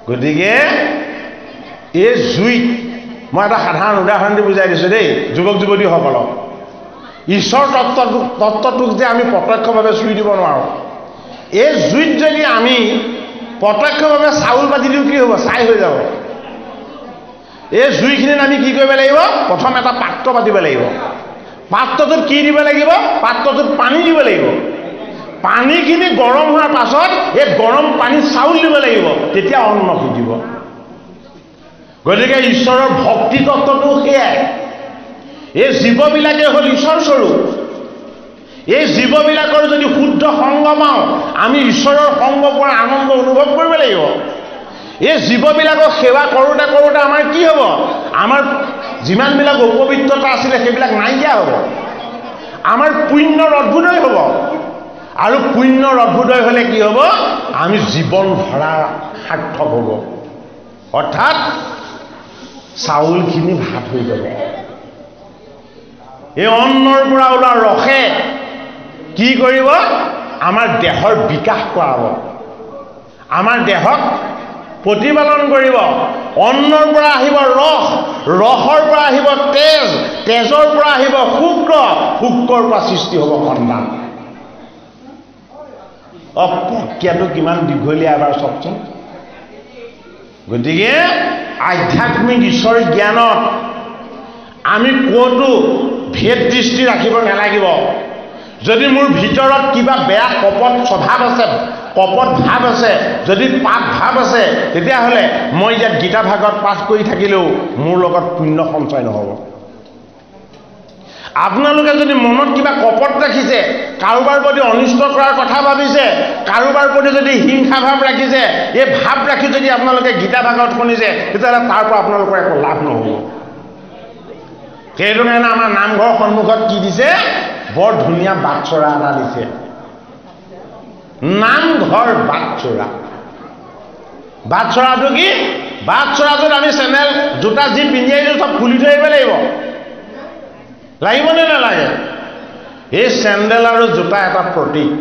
গতিকে এই জুইত মই এটা সাধাৰণ উদাহৰণ দি বুজাই দিছোঁ দেই যুৱক যুৱতীসকলক ঈশ্বৰ তত্ত্বটোক যে আমি প্ৰত্যক্ষভাৱে চুই দিব নোৱাৰোঁ এই জুইত যদি আমি প্ৰত্যক্ষভাৱে চাউল পাতি দিওঁ কি হ'ব ছাই হৈ যাব এই জুইখিনিত আমি কি কৰিব লাগিব প্ৰথম এটা পাত্ৰ পাতিব লাগিব পাত্ৰটোত কি দিব লাগিব পাত্ৰটোত পানী দিব লাগিব পানীখিনি গৰম হোৱাৰ পাছত এই গৰম পানীত চাউল দিব লাগিব তেতিয়া অন্ন ফুটিব গতিকে ঈশ্বৰৰ ভক্তি তত্ত্বটো সেয়াই এই জীৱবিলাকে হ'ল ঈশ্বৰ স্বৰূপ এই জীৱবিলাকৰ যদি শুদ্ধ সংগ পাওঁ আমি ঈশ্বৰৰ সংগ পৰা আনন্দ অনুভৱ কৰিব লাগিব এই জীৱবিলাকক সেৱা কৰোঁতে কৰোঁতে আমাৰ কি হ'ব আমাৰ যিমানবিলাক অপবিত্ৰতা আছিলে সেইবিলাক নাইকিয়া হ'ব আমাৰ পুণ্যৰ অভ্যুদয় হ'ব আৰু পুণ্যৰ অভ্যুদয় হ'লে কি হ'ব আমি জীৱন ভৰা সাৰ্থক হ'ব অৰ্থাৎ চাউলখিনি ভাত হৈ যাব এই অন্নৰ পৰা ওলোৱা ৰসে কি কৰিব আমাৰ দেহৰ বিকাশ কৰাব আমাৰ দেহক প্ৰতিপালন কৰিব অন্নৰ পৰা আহিব ৰস ৰসৰ পৰা আহিব তেজ তেজৰ পৰা আহিব শুক্ৰ শুক্ৰৰ পৰা সৃষ্টি হ'ব সন্তান প্ৰক্ৰিয়াটো কিমান দীঘলীয়া এবাৰ চাওকচোন গতিকে আধ্যাত্মিক ঈশ্বৰ জ্ঞানত আমি ক'তো ভেদ দৃষ্টি ৰাখিব নালাগিব যদি মোৰ ভিতৰত কিবা বেয়া কপট স্বভাৱ আছে কপট ভাৱ আছে যদি পাপ ভাৱ আছে তেতিয়াহ'লে মই ইয়াত গীতা ভাগৱত পাঠ কৰি থাকিলেও মোৰ লগত পুণ্য সঞ্চয় নহ'ব আপোনালোকে যদি মনত কিবা কপট ৰাখিছে কাৰোবাৰ প্ৰতি অনিষ্ট কৰাৰ কথা ভাবিছে কাৰোবাৰ প্ৰতি যদি হিংসা ভাৱ ৰাখিছে এই ভাৱ ৰাখি যদি আপোনালোকে গীতা ভাগৱত শুনিছে তেতিয়াহ'লে তাৰ পৰা আপোনালোকৰ একো লাভ নহ'ব সেইটো কাৰণে আমাৰ নামঘৰৰ সন্মুখত কি দিছে বৰ ধুনীয়া বাটচৰা এটা দিছে নামঘৰ বাটচৰাটো কি বাটচৰাটোত আমি চেনেল জোতা যি পিন্ধি আহিছোঁ চব খুলি থৈ আহিব লাগিব নে নালাগে এই চেণ্ডেল আৰু জোতা এটা প্ৰতীক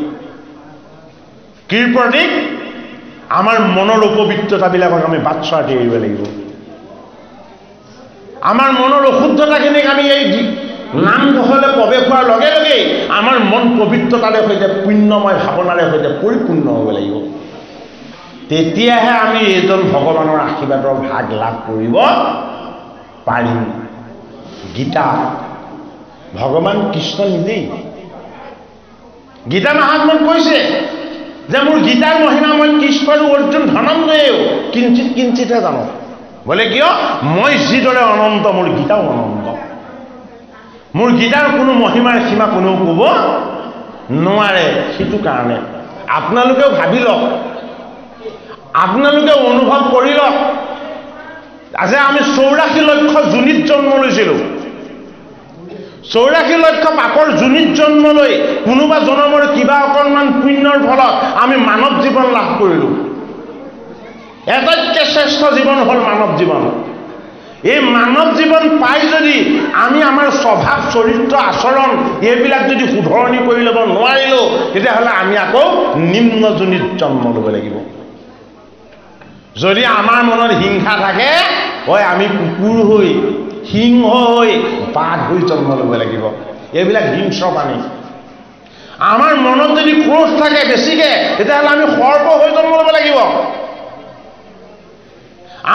কি প্ৰতীক আমাৰ মনৰ অপবিত্ৰতাবিলাকক আমি বাটচৰাত এৰিব লাগিব আমাৰ মনৰ অশুদ্ধতাখিনিক আমি এই নামঘৰলৈ প্ৰৱেশ হোৱাৰ লগে লগেই আমাৰ মন পবিত্ৰতাৰে সৈতে পুণ্যময় ভাৱনাৰে সৈতে পৰিপূৰ্ণ হ'ব লাগিব। তেতিয়াহে আমি এইজন ভগৱানৰ আশীৰ্বাদৰ ভাগ লাভ কৰিব পাৰিম। গীতা ভগৱান কৃষ্ণ নিজেই গীতা মহাত্মাত কৈছে যে মোৰ গীতাৰ মহিমা মই কৃষ্ণৰো অৰ্জুন ধনঞ্জয়েও কিঞ্চিত কিঞ্চিতহে জানো। বোলে কিয়? মই যিদৰে অনন্ত মোৰ গীতাও অনন্ত। মোৰ গীতাৰ কোনো মহিমাৰ সীমা কোনেও ক'ব নোৱাৰে। সেইটো কাৰণে আপোনালোকেও ভাবি লওক, আপোনালোকে অনুভৱ কৰি লওক। আজি আমি 84 লক্ষ যোনিত জন্ম লৈছিলোঁ। 84 লক্ষ পাপৰ যোনিত জন্ম লৈ কোনোবা জনমৰ কিবা অকণমান পুণ্যৰ ফলত আমি মানৱ জীৱন লাভ কৰিলোঁ। আটাইতকৈ শ্ৰেষ্ঠ জীৱন হ'ল মানৱ জীৱন। এই মানৱ জীৱন পাই যদি আমি আমাৰ স্বভাৱ চৰিত্ৰ আচৰণ এইবিলাক যদি শুধৰণি কৰি ল'ব নোৱাৰিলোঁ, তেতিয়াহ'লে আমি আকৌ নিম্ন যোনিত জন্ম ল'ব লাগিব। যদি আমাৰ মনত হিংসা থাকে, হয় আমি কুকুৰ হৈ সিংহ হৈ বাঘ হৈ জন্ম ল'ব লাগিব। এইবিলাক হিংস্ৰ প্ৰাণী। আমাৰ মনত যদি ক্ৰোধ থাকে বেছিকৈ, তেতিয়াহ'লে আমি সৰ্প হৈ জন্ম ল'ব লাগিব।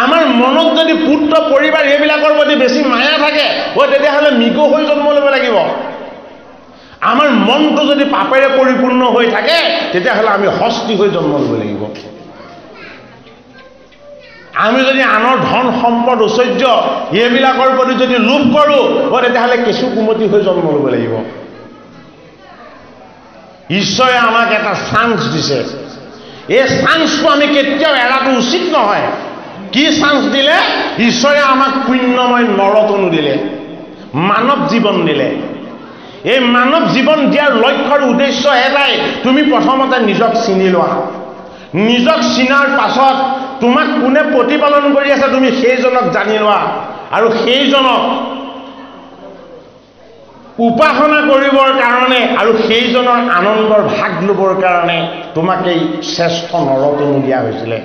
আমাৰ মনত যদি পুত্ৰ পৰিবাৰ এইবিলাকৰ প্ৰতি বেছি মায়া থাকে, তেতিয়াহ'লে মৃগ হৈ জন্ম ল'ব লাগিব। আমাৰ মনটো যদি পাপেৰে পৰিপূৰ্ণ হৈ থাকে, তেতিয়াহ'লে আমি হস্তি হৈ জন্ম ল'ব লাগিব। আমি যদি আনৰ ধন সম্পদ ঐশ্বৰ্য এইবিলাকৰ প্ৰতি যদি লোভ কৰোঁ, তেতিয়াহ'লে কেঁচু কুমতি হৈ জন্ম ল'ব লাগিব। ঈশ্বৰে আমাক এটা চান্স দিছে। এই চান্সটো আমি কেতিয়াও এৰাটো উচিত নহয়। কি চান্স দিলে? ঈশ্বৰে আমাক পুণ্যময় নৰতনু দিলে, মানৱ জীৱন দিলে। এই মানৱ জীৱন দিয়াৰ লক্ষ্যৰ উদ্দেশ্য এটাই, তুমি প্ৰথমতে নিজক চিনি লোৱা। নিজক চিনাৰ পাছত তোমাক কোনে প্ৰতিপালন কৰি আছে তুমি সেইজনক জানি লোৱা, আৰু সেইজনক উপাসনা কৰিবৰ কাৰণে আৰু সেইজনৰ আনন্দৰ ভাগ ল'বৰ কাৰণে তোমাক এই শ্ৰেষ্ঠ নৰতনু দিয়া হৈছিলে।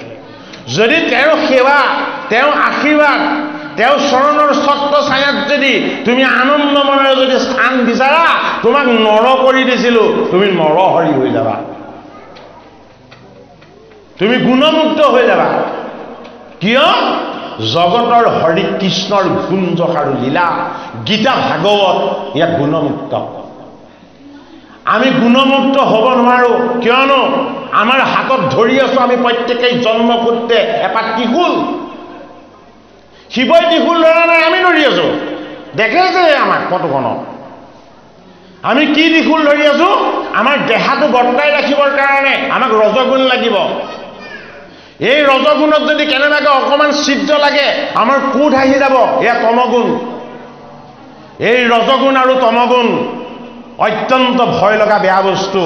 যদি তেওঁৰ সেৱা, তেওঁৰ আশীৰ্বাদ, তেওঁৰ চৰণৰ ছত্ৰ ছায়াত যদি তুমি আনন্দ মনেৰে যদি স্থান বিচাৰা, তোমাক নৰ কৰি দিছিলোঁ, তুমি নৰহৰি হৈ যাবা, তুমি গুণমুক্ত হৈ যাবা। কিয়? জগতৰ হৰি কৃষ্ণৰ গুঞ্জক আৰু লীলা। গীতা ভাগৱত ইয়াত গুণমুক্ত। আমি গুণমুক্ত হ'ব নোৱাৰোঁ। কিয়নো আমাৰ হাতত ধৰি আছোঁ আমি প্ৰত্যেকেই জন্মসূত্ৰে এপাত ত্ৰিশূল। শিৱই ত্ৰিশূল ধৰা নাই, আমি ধৰি আছোঁ। দেখেছে আমাক ফটোখনত আমি কি ত্ৰিশূল ধৰি আছোঁ? আমাৰ দেহাটো বৰ্তাই ৰাখিবৰ কাৰণে আমাক ৰজগুণ লাগিব। এই ৰজগুণত যদি কেনেবাকৈ অকণমান ছিদ্ৰ লাগে, আমাৰ কোধ আহি যাব, এয়া তমগুণ। এই ৰজগুণ আৰু তমগুণ অত্যন্ত ভয় লগা বেয়া বস্তু।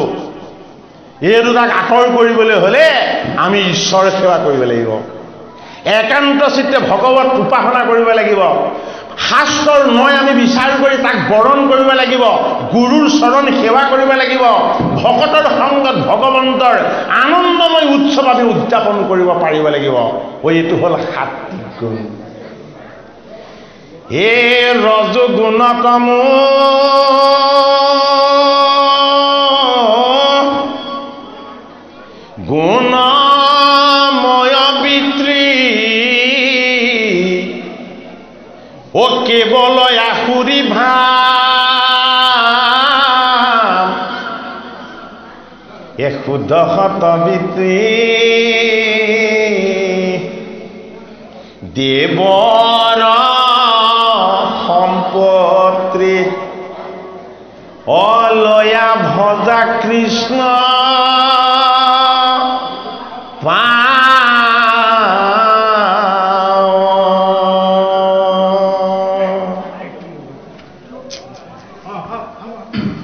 এই দুটাক আঁতৰ কৰিবলৈ হ'লে আমি ঈশ্বৰ সেৱা কৰিব লাগিব, একান্ত চিত্তে ভগৱত উপাসনা কৰিব লাগিব, শাস্ত্ৰৰ নয় আমি বিচাৰ কৰি তাক বৰণ কৰিব লাগিব, গুৰুৰ চৰণ সেৱা কৰিব লাগিব, ভকতৰ সংগত ভগৱন্তৰ আনন্দময় উৎসৱ আমি উদযাপন কৰিব পাৰিব লাগিব। এইটো হ'ল সাত্বিক গুণ। হে ৰজগুণ কমো গুণময় পিতৃ, ও কেৱল আহুৰি ভাৱ, এ শুদ্ধ শতবিত্ৰী দেৱৰ সম্পত্তি, অলয়া ভজা কৃষ্ণ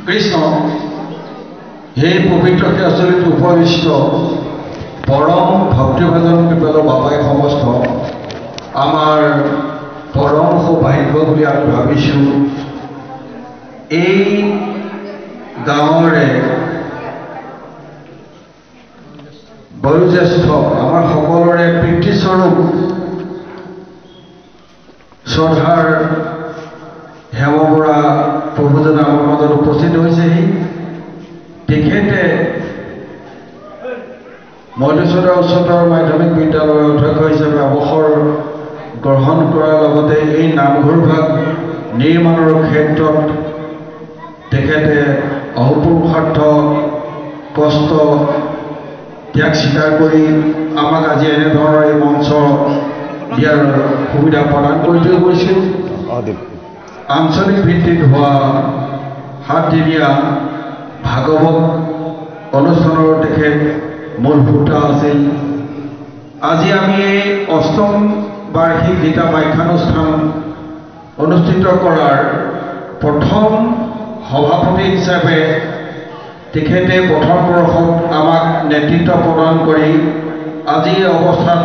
কৃষ্ণ। সেই পবিত্ৰ আচৰিত উপবিষ্ট পৰম ভক্তিভাজন কৃপাল বাবাই সমস্ত আমাৰ পৰম সৌভাগ্য বুলি আমি ভাবিছোঁ। এই গাঁৱৰে বয়োজ্যেষ্ঠ আমাৰ সকলোৰে পিতৃস্বৰূপ শ্ৰদ্ধাৰ হেম বৰা প্ৰভুজনে আমাৰ মাজত উপস্থিত হৈছেহি তেখেতে মধ্যচৰা উচ্চতৰ মাধ্যমিক বিদ্যালয়ৰ অধ্যক্ষ হিচাপে অৱসৰ গ্ৰহণ কৰাৰ লগতে এই নামঘৰভাগ নিৰ্মাণৰ ক্ষেত্ৰত তেখেতে অহোপুৰুষাৰ্থ কষ্ট ত্যাগ স্বীকাৰ কৰি আমাক আজি এনেধৰণৰ এই মঞ্চ দিয়াৰ সুবিধা প্ৰদান কৰি থৈ গৈছিল আঞ্চলিক ভিত্তিত হোৱা 7 দিনীয়া ভাগৱত অনুষ্ঠানৰ তেখেত মূল ভূতা আছিল আজি আমি এই 8ম বাৰ্ষিক গীতা ব্যাখ্যানুষ্ঠান অনুষ্ঠিত কৰাৰ প্ৰথম সভাপতি হিচাপে তেখেতে প্ৰথম বৰ্ষত আমাক নেতৃত্ব প্ৰদান কৰি আজি অৱস্থাত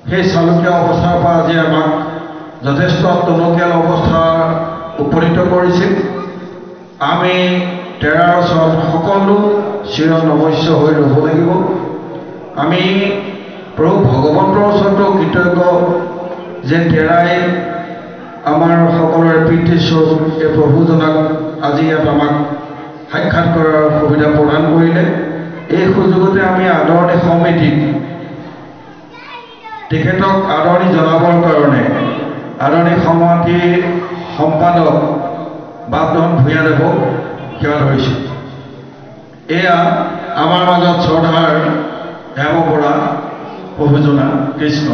সেই চালুকীয়া অৱস্থাৰ পৰা আজি আমাক যথেষ্ট টনকিয়াল অৱস্থা উপনীত কৰিছিল আমি তেৰাৰ ওচৰত সকলো চিৰ নমস্য হৈ ৰ'ব লাগিব আমি প্ৰভু ভগৱন্তৰ ওচৰতো কৃতজ্ঞ যে তেৰাই আমাৰ সকলোৰে প্ৰীতিস্বৰূপ এই প্ৰভুজনাক আজি ইয়াত আমাক সাক্ষাৎ কৰাৰ সুবিধা প্ৰদান কৰিলে এই সুযোগতে আমি আদৰণি সমিতিক তেখেতক আদৰণি জনাবৰ কাৰণে আদৰণি সমিতিৰ সম্পাদক বাপধন ভূঞাদেৱক সেৱা ধৰিছোঁ এয়া আমাৰ মাজত শ্ৰদ্ধাৰ হেম বৰা প্ৰভুজনা কৃষ্ণ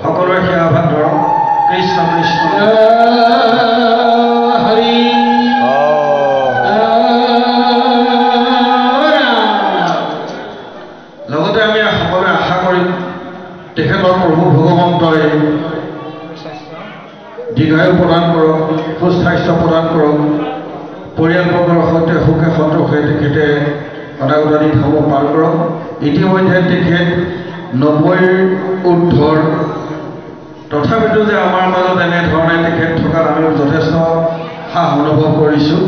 সকলোৰে সেৱা ভাগ ধৰক কৃষ্ণ কৃষ্ণ হৰি লগতে আমি সকলোৱে আশা কৰিম তেখেতৰ প্ৰভু ভগৱন্তই দীৰ্ঘায়ু প্ৰদান কৰক সুস্বাস্থ্য প্ৰদান কৰক পৰিয়ালবৰ্গৰ সৈতে সুখে সন্তোষে তেখেতে অনাগত দিনসমূহ পাৰ কৰক ইতিমধ্যে তেখেত 90ৰ ঊৰ্ধৰ তথাপিতো যে আমাৰ মাজত এনেধৰণে তেখেত থকাত আমি যথেষ্ট সাহ অনুভৱ কৰিছোঁ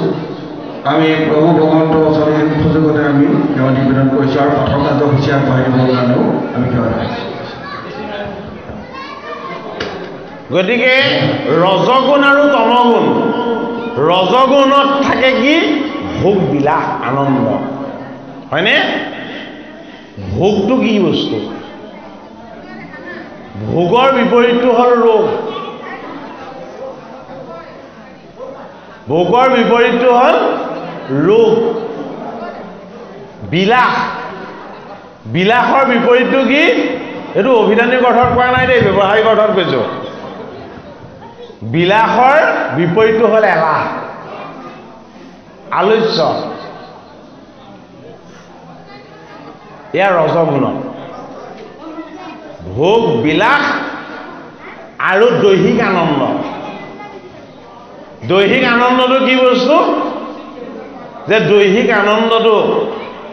আমি প্ৰভু ভগৱন্তৰ ওচৰত এই সুযোগতে আমি সেৱা নিবেদন কৰিছোঁ আৰু প্ৰথম কাৰ্যসূচী আগবঢ়াই দিবৰ কাৰণেও আমি সেৱা ধৰিছোঁ গতিকে ৰজগুণ আৰু তমগুণ ৰজগুণত থাকে কি ভোগ বিলাস আনন্দ হয়নে ভোগটো কি বস্তু ভোগৰ বিপৰীতটো হ'ল ৰোগ ভোগৰ বিপৰীতটো হ'ল ৰোগ বিলাস বিলাসৰ বিপৰীতটো কি এইটো অভিধানিক অৰ্থত কোৱা নাই দেই ব্যৱহাৰিক অৰ্থত কৈছোঁ বিলাসৰ বিপৰীতটো হ'ল এলাহ আলস্য এয়া ৰজগুণত ভোগ বিলাস আৰু দৈহিক আনন্দ দৈহিক আনন্দটো কি বস্তু যে দৈহিক আনন্দটো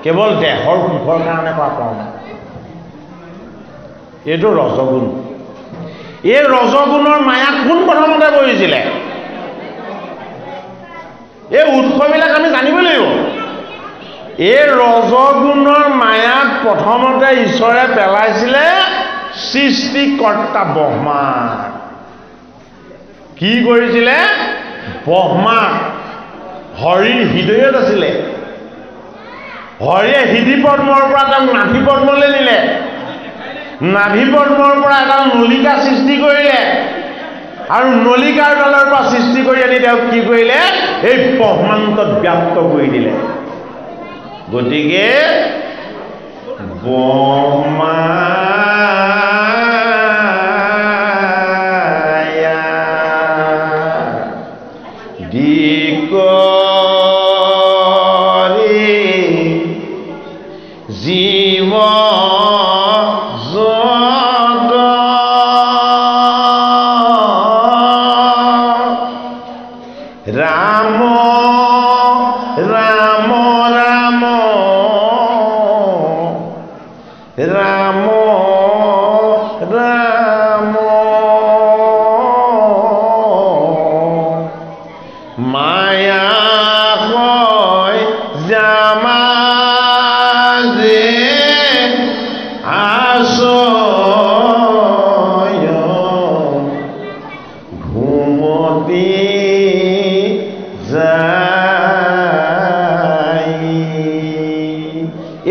কেৱল দেহৰ সুখৰ কাৰণে পোৱা কৰ্ম এইটো ৰজগুণ এই ৰজগুণৰ মায়াত কোন প্ৰথমতে পৰিছিলে এই উৎসবিলাক আমি জানিব লাগিব এই ৰজগুণৰ মায়াত প্ৰথমতে ঈশ্বৰে পেলাইছিলে সৃষ্টিকৰ্তা ব্ৰহ্মা কি কৰিছিলে ব্ৰহ্মা হৰিৰ হৃদয়ত আছিলে হৰিয়ে হৃদি পদ্মৰ পৰা তেওঁক নাভি পদ্মলৈ নিলে নাভি পদ্মৰ পৰা এটা নলিকা সৃষ্টি কৰিলে আৰু নলিকাৰ তলৰ পৰা সৃষ্টি কৰি আনি তেওঁক কি কৰিলে এই ব্ৰহ্মাণ্ডত ব্যাপ্ত কৰি দিলে গতিকে ব্ৰহ্মা জীৱ ৰাম ৰাম ৰাম ৰাম ৰাম মায়া হয় জামাজে আশয় ঘুম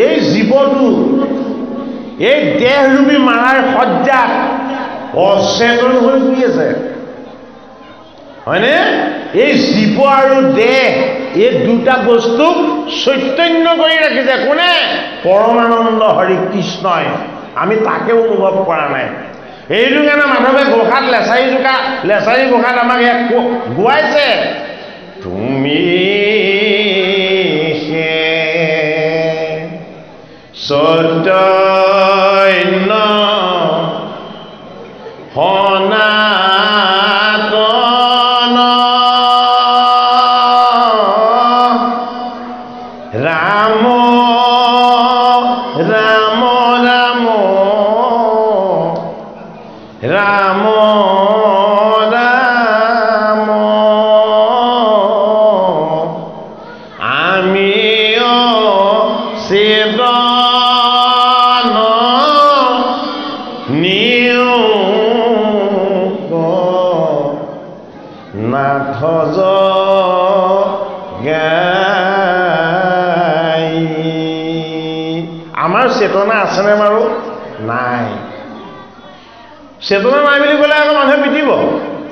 এই জীৱটো এই দেহৰূপী মাৰাৰ সজ্জাত অচেতন হৈ শুই আছে, হয়নে? এই জীৱ আৰু দেহ এই দুটা বস্তুক চৈতন্য কৰি ৰাখিছে কোনে? পৰমানন্দ হৰি কৃষ্ণই। আমি তাকে অনুভৱ কৰা নাই। এইটো কাৰণে মাধৱে ঘোষাত লেচাৰী ঘোষাত আমাক এক গোৱাইছে, তুমি চৈতন্য সনাতন ৰাম ৰাম ৰাম ৰাম ৰাম আমিও চেতন নিয়োগ নাথ গাই। আমাৰ চেতনা আছেনে বাৰু? নাই। চেতনা নাই বুলি ক'লে আকৌ মানুহে পিটিব,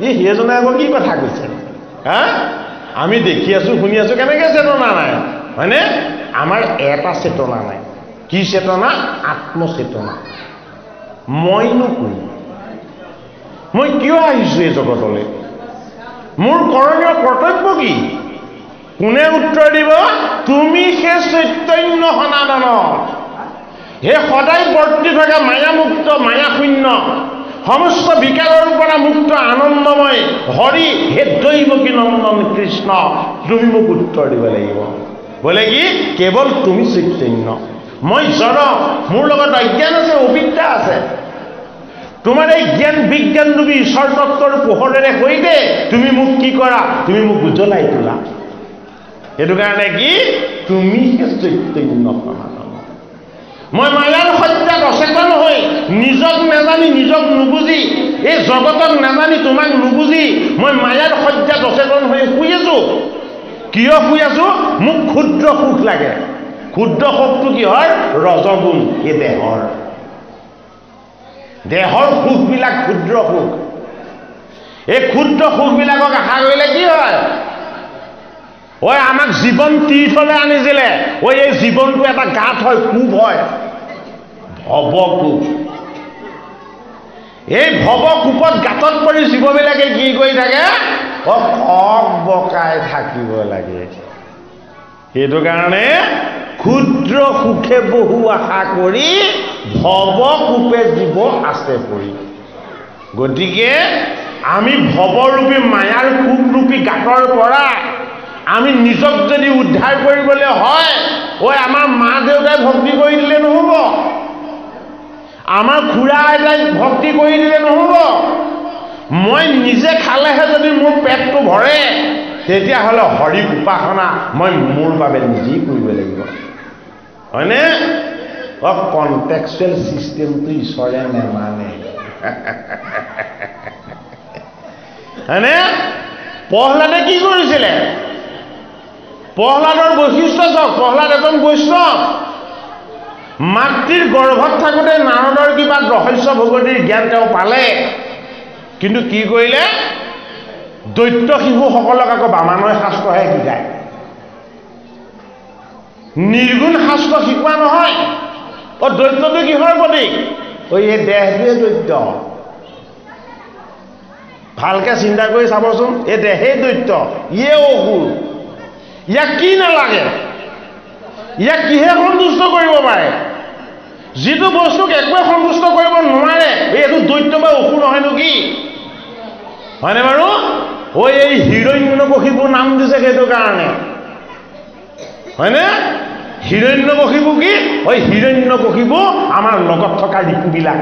সেইজনে আকৌ কি কথা কৈছে? হা, আমি দেখি আছো শুনি আছো, কেনেকৈ চেতনা নাই? হয়নে? আমাৰ এটা চেতনা নাই। কি চেতনা? আত্মচেতনা। মইনো কোন? মই কিয় আহিছো এই জগতলৈ? মোৰ কৰণীয় কৰ্তব্য কি? কোনে উত্তৰ দিব? তুমি সেই চৈতন্য সনাতন, সেই সদায় বৰ্তি থকা মায়ামুক্ত মায়াশূন্য সমস্ত বিকাৰৰ পৰা মুক্ত আনন্দময় হৰি হে দৈৱকী নন্দন কৃষ্ণ, তুমি মোক উত্তৰ দিব লাগিব। বোলে কি? কেৱল তুমি চৈতন্য, মই জড়, মোৰ লগত অজ্ঞান আছে, অবিদ্যা আছে। তোমাৰ এই জ্ঞান বিজ্ঞান ৰূপী ঈশ্বৰ তত্ত্বৰ পোহৰেৰে সৈতে তুমি মোক কি কৰা? তুমি মোক উজ্বলাই তোলা। সেইটো কাৰণে কি? তুমি চৈতন্য সনাতন। মই মায়াৰ সজ্জাত অচেতন হৈ নিজক নাজানি নিজক নুবুজি, এই জগতক নাজানি তোমাক নুবুজি মই মায়াৰ সজ্জাত অচেতন হৈ শুই আছো। কিয় শুই আছো? মোক ক্ষুদ্ৰ সুখ লাগে। ক্ষুদ্ৰ সুখটো কিহৰ? ৰজগুণ, এই দেহৰ সুখবিলাক ক্ষুদ্ৰ সুখ। এই ক্ষুদ্ৰ সুখবিলাকক আশা কৰিলে কি হয়? ঐ আমাক জীৱন তীৰ্থলৈ আনিছিলে, ঐ এই জীৱনটো এটা গাঁত হয়, কূপ হয়, ভৱকূপ। এই ভৱকূপত গাঁতত পৰি জীৱবিলাকে কি কৰি থাকে? কক বকাই থাকিব লাগে। সেইটো কাৰণে ক্ষুদ্ৰ সুখে বহু আশা কৰি ভৱকূপে জীৱ আছে পৰি। গতিকে আমি ভৱৰূপী মায়াৰ কূপৰূপী গাঁতৰ পৰা আমি নিজক যদি উদ্ধাৰ কৰিবলৈ হয়, ঐ আমাৰ মা দেউতাই ভক্তি কৰি দিলে নহ'ব, আমাৰ খুৰা আইতাই ভক্তি কৰি দিলে নহ'ব। মই নিজে খালেহে যদি মোৰ পেটটো ভৰে, তেতিয়াহ'লে হৰি উপাসনা মই মোৰ বাবে নিজেই কৰিব লাগিব, হয়নে? কণ্টেক্সুৱেল ছিষ্টেমটো ঈশ্বৰে নেমানে, হয়নে? প্ৰহ্লাদে কি কৰিছিলে? প্ৰহ্লাদৰ বৈশিষ্ট্য চাওক। প্ৰহ্লাদ এজন বৈষ্ণৱ। মাতৃৰ গৰ্ভত থাকোঁতে নাৰদৰ কিবা ৰহস্য ভগৱতীৰ জ্ঞান তেওঁ পালে, কিন্তু কি কৰিলে? দৈত্য শিশুসকলক আকৌ বামানয় শাস্ত্ৰহে শিকায়, নিৰ্গুণ শাস্ত্ৰ শিকোৱা নহয়। দৈত্যটো কিহৰ প্ৰতীক? এই দেহটোৱে দৈত্য। ভালকে চিন্তা কৰি চাবচোন, এই দেহেই দৈত্য, ইয়ে অসুৰ। ইয়াক কি নালাগে? ইয়াক কিহে সন্তুষ্ট কৰিব পাৰে? যিটো বস্তুক একোৱে সন্তুষ্ট কৰিব নোৱাৰে, এইটো দৈত্য বা অসুৰ নহয় নেকি? হয়নে বাৰু? এই হিৰণ্যকশিপুৰ নাম দিছে সেইটো কাৰণে, হয়নে? হিৰণ্যকশিপু কি? হিৰণ্যকশিপু আমাৰ লগত থকা ৰিপুবিলাক।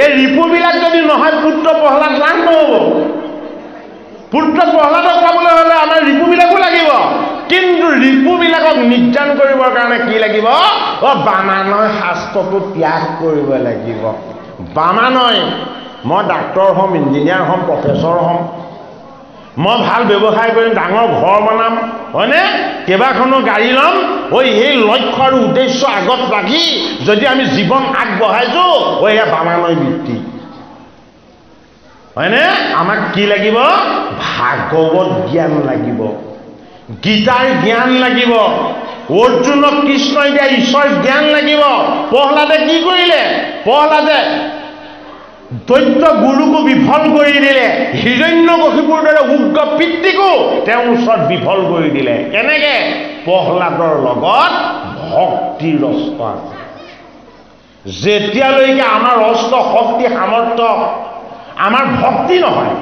এই ৰিপুবিলাক যদি নহয় পুত্ৰ প্ৰহ্লাদ লাভ নহ'ব। পুত্ৰ প্ৰহ্লাদক পাবলৈ হ'লে আমাৰ ৰিপুবিলাকো লাগিব, কিন্তু ৰিপুবিলাকক নিৰ্যান কৰিবৰ কাৰণে কি লাগিব? বামানয় শাস্ত্ৰটো ত্যাগ কৰিব লাগিব। বামানয়, মই ডাক্তৰ হ'ম, ইঞ্জিনিয়াৰ হ'ম, প্ৰফেচৰ হ'ম, মই ভাল ব্যৱসায় কৰিম, ডাঙৰ ঘৰ বনাম, হয়নে, কেইবাখনো গাড়ী ল'ম, এই লক্ষ্য আৰু উদ্দেশ্য আগত ৰাখি যদি আমি জীৱন আগবঢ়াইছোঁ, এয়া বামানয় বৃত্তি, হয়নে? আমাক কি লাগিব? ভাগৱত জ্ঞান লাগিব, গীতাৰ জ্ঞান লাগিব, অৰ্জুনক কৃষ্ণই দিয়া ঈশ্বৰ জ্ঞান লাগিব। প্ৰহ্লাদে কি কৰিলে? প্ৰহ্লাদে দৈত্য গুৰুকো বিফল কৰি দিলে, হিৰণ্যকশিপুৰ দৰে উগ্ৰ পিতৃকো তেওঁৰ ওচৰত বিফল কৰি দিলে। কেনেকে? প্ৰহ্লাদৰ লগত ভক্তিৰ অস্ত্ৰ আছে। যেতিয়ালৈকে আমাৰ অস্ত্ৰ, শক্তি, সামৰ্থ্য আমাৰ ভক্তি নহয়,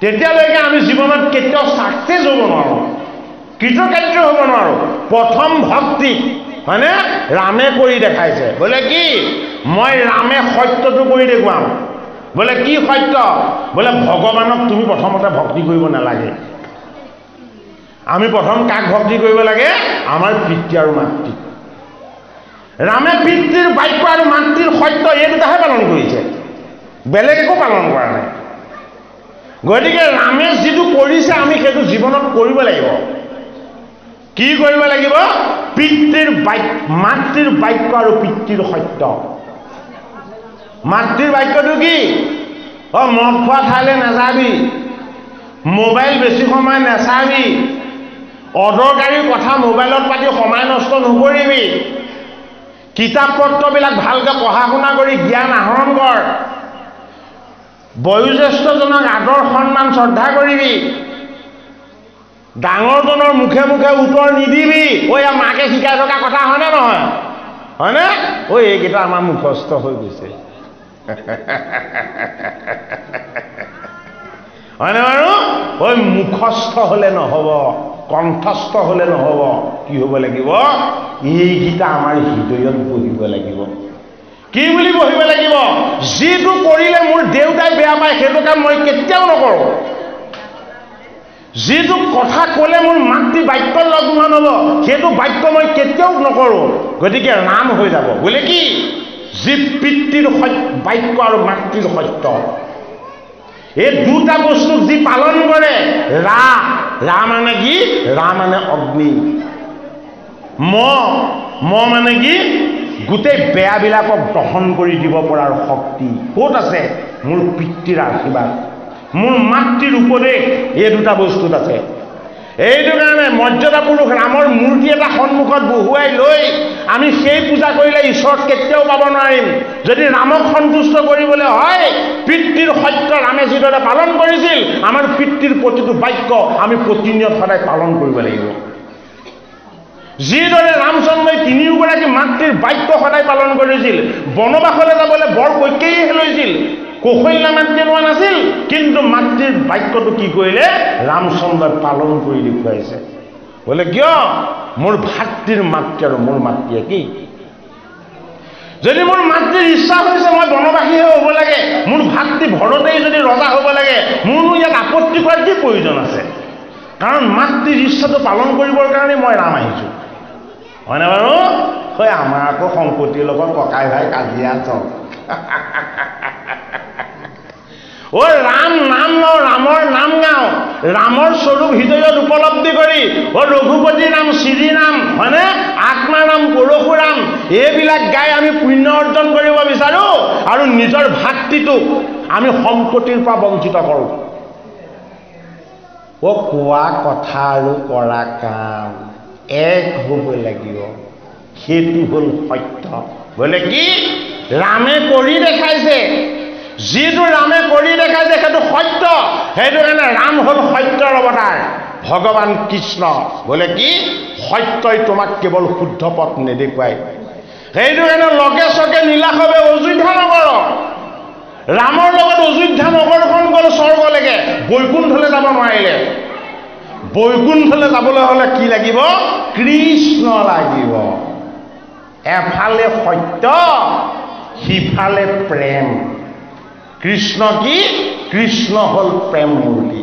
তেতিয়ালৈকে আমি জীৱনত কেতিয়াও ছাকচেছ হ'ব নোৱাৰোঁ, কৃতকাৰ্য হ'ব নোৱাৰোঁ। প্ৰথম ভক্তি, হয়নে? ৰামে কৰি দেখাইছে, বোলে কি? মই ৰামে সত্যটো কৰি দেখুৱাম। বোলে কি সত্য? বোলে ভগৱানক তুমি প্ৰথমতে ভক্তি কৰিব নালাগে। আমি প্ৰথম কাক ভক্তি কৰিব লাগে? আমাৰ পিতৃ আৰু মাতৃ। ৰামে পিতৃৰ বাক্য আৰু মাতৃৰ সত্য এই দুটাহে পালন কৰিছে, বেলেগ একো পালন কৰা নাই। গতিকে ৰামে যিটো কৰিছে আমি সেইটো জীৱনত কৰিব লাগিব। কি কৰিব লাগিব? পিতৃৰ বাক্য, মাতৃৰ বাক্য আৰু পিতৃৰ সত্য। মাতৃৰ বাক্যটো কি? মদ খোৱা ঠাইলৈ নাযাবি, মোবাইল বেছি সময় নাচাবি, অদৰকাৰী কথা মোবাইলত পাতি সময় নষ্ট নকৰিবি, কিতাপ পত্ৰবিলাক ভালকৈ পঢ়া শুনা কৰি জ্ঞান আহৰণ কৰ, বয়োজ্যেষ্ঠজনক আদৰ সন্মান শ্ৰদ্ধা কৰিবি, ডাঙৰজনৰ মুখে মুখে উত্তৰ নিদিবি। এয়া মাকে শিকাই থকা কথা হয়নে নহয়? হয়নে? এইকেইটা আমাৰ মুখস্থ হৈ গৈছে, হয়নে বাৰু? মুখস্থ হলে নহব, কণ্ঠস্থ হলে নহব। কি হব লাগিব? এইকেইটা আমাৰ হৃদয়ত বহিব লাগিব। কি বুলি বহিব লাগিব? যিটো কৰিলে মোৰ দেউতাই বেয়া পায় সেইটো কাম মই কেতিয়াও নকৰোঁ, যিটো কথা ক'লে মোৰ মাতৃ বাক্য লগ্ন হ'ব সেইটো বাক্য মই কেতিয়াও নকৰোঁ। গতিকে ৰাম হৈ যাব। বোলে কি? যি পিতৃৰ বাক্য আৰু মাতৃৰ সত্য, এই দুটা বস্তু যি পালন কৰে, ৰা মানে কি? ৰা মানে অগ্নি, ম মানে কি? গোটেই বেয়াবিলাকক দহন কৰি দিব পৰাৰ শক্তি ক'ত আছে? মোৰ পিতৃৰ আশীৰ্বাদ, মোৰ মাতৃৰ উপদেশ, এই দুটা বস্তুত আছে। এইটো কাৰণে মৰ্যাদা পুৰুষ ৰামৰ মূৰ্তি এটা সন্মুখত বহুৱাই লৈ আমি সেই পূজা কৰিলে ঈশ্বৰক কেতিয়াও পাব নোৱাৰিম। যদি ৰামক সন্তুষ্ট কৰিবলৈ হয়, পিতৃৰ সত্য ৰামে যিদৰে পালন কৰিছিল, আমাৰ পিতৃৰ প্ৰতিটো বাক্য আমি প্ৰতিনিয়ত সদায় পালন কৰিব লাগিব। যিদৰে ৰামচন্দ্ৰই তিনিওগৰাকী মাতৃৰ বাক্য সদায় পালন কৰিছিল, বনবাসলৈ যাবলৈ বৰ কৈকেয়ীহে লৈছিল, কৌশল্যা মাতৃ লোৱা নাছিল, কিন্তু মাতৃৰ বাক্যটো কি কৰিলে? ৰামচন্দ্ৰই পালন কৰি দেখুৱাইছে। বোলে কিয়? মোৰ ভাতৃৰ মাতৃ আৰু মোৰ মাতৃ একেই। যদি মোৰ মাতৃৰ ইচ্ছা হৈছে মই বনবাসীহে হ'ব লাগে, মোৰ ভাতৃ ভৰতেই যদি ৰজা হ'ব লাগে, মোৰনো ইয়াত আপত্তি কৰাৰ কি প্ৰয়োজন আছে? কাৰণ মাতৃৰ ইচ্ছাটো পালন কৰিবৰ কাৰণে মই ৰাম আহিছোঁ, হয়নে বাৰু? আমাৰ আকৌ সম্পত্তিৰ লগত ককাই ভাই কাজিয়া চল। ৰাম নাম লওঁ, ৰামৰ নাম গাওঁ, ৰামৰ স্বৰূপ হৃদয়ত উপলব্ধি কৰি ৰঘুপতি নাম, শ্ৰী নাম, হয়নে, আত্মা নাম, পৰশুৰাম, এইবিলাক গাই আমি পুণ্য অৰ্জন কৰিব বিচাৰোঁ আৰু নিজৰ ভাতৃটোক আমি সম্পত্তিৰ পৰা বঞ্চিত কৰোঁ। কোৱা কথা আৰু কৰা কাম এক হ'ব লাগিব, সেইটো হ'ল সত্য। বোলে কি? ৰামে কৰি দেখাইছে, যিটো ৰামে কৰি দেখাইছে সেইটো সত্য। সেইটো কাৰণে ৰাম হ'ল সত্যৰ অৱতাৰ, ভগৱান কৃষ্ণ। বোলে কি? সত্যই তোমাক কেৱল শুদ্ধ পথ নেদেখুৱাই। সেইটো কাৰণে লগে চগে নীলাশৱে অযোধ্যা নগৰ, ৰামৰ লগত অযোধ্যা নগৰখন গ'ল স্বৰ্গলৈকে, বৈকুণ্ঠলৈ যাব নোৱাৰিলে। বৈকুণ্ঠলৈ যাবলৈ হ'লে কি লাগিব? কৃষ্ণ লাগিব। এফালে সত্য, সিফালে প্ৰেম। কৃষ্ণ কি? কৃষ্ণ হ'ল প্ৰেম মূৰ্তি।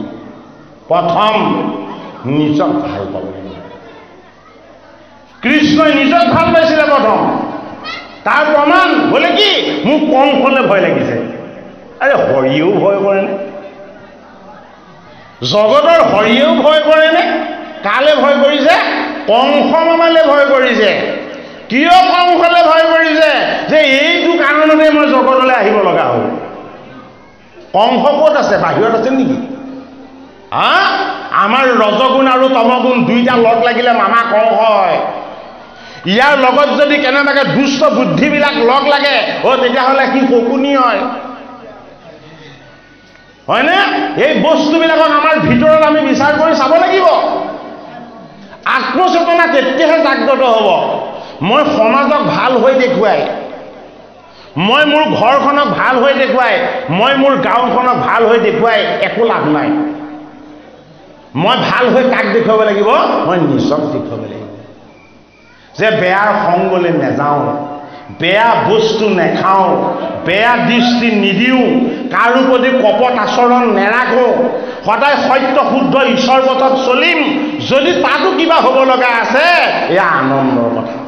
প্ৰথম নিজক ভাল পাব লাগিব। কৃষ্ণই নিজক ভাল পাইছিলে প্ৰথম, তাৰ প্ৰমাণ বোলে কি? মোক কংসলৈ ভয় লাগিছে। আৰে হৰিও ভয় কৰেনে? জগতৰ হৰিয়েও ভয় কৰেনে? কালে ভয় কৰিছে? কংস মামালে ভয় কৰিছে। কিয় কংসলে ভয় কৰিছে? যে এইটো কাৰণতে মই জগতলৈ আহিব লগা হ'ল। কংস ক'ত আছে? বাহিৰত আছে নেকি? আমাৰ ৰজগুণ আৰু তমগুণ দুইটা লগ লাগিলে মামা কংস হয়। ইয়াৰ লগত যদি কেনেবাকে দুষ্ট বুদ্ধিবিলাক লগ লাগে তেতিয়াহ'লে কি শকুনি হয়, হয়নে? এই বস্তুবিলাকক আমাৰ ভিতৰত আমি বিচাৰ কৰি চাব লাগিব। আত্মচেতনা তেতিয়াহে জাগ্ৰত হ'ব। মই সমাজক ভাল হৈ দেখুৱাই, মই মোৰ ঘৰখনক ভাল হৈ দেখুৱাই, মই মোৰ গাঁওখনক ভাল হৈ দেখুৱাই একো লাভ নাই। মই ভাল হৈ কাক দেখুৱাব লাগিব? মই নিজক দেখুৱাব লাগিব যে বেয়াৰ সংগলৈ নাযাওঁ, বেয়া বস্তু নাখাওঁ, বেয়া দৃষ্টি নিদিওঁ, কাৰো প্ৰতি কপট আচৰণ নেৰাখোঁ, সদায় সত্য শুদ্ধ ঈশ্বৰ পথত চলিম। যদি তাতো কিবা হ'ব লগা আছে, এয়া আনন্দৰ কথা।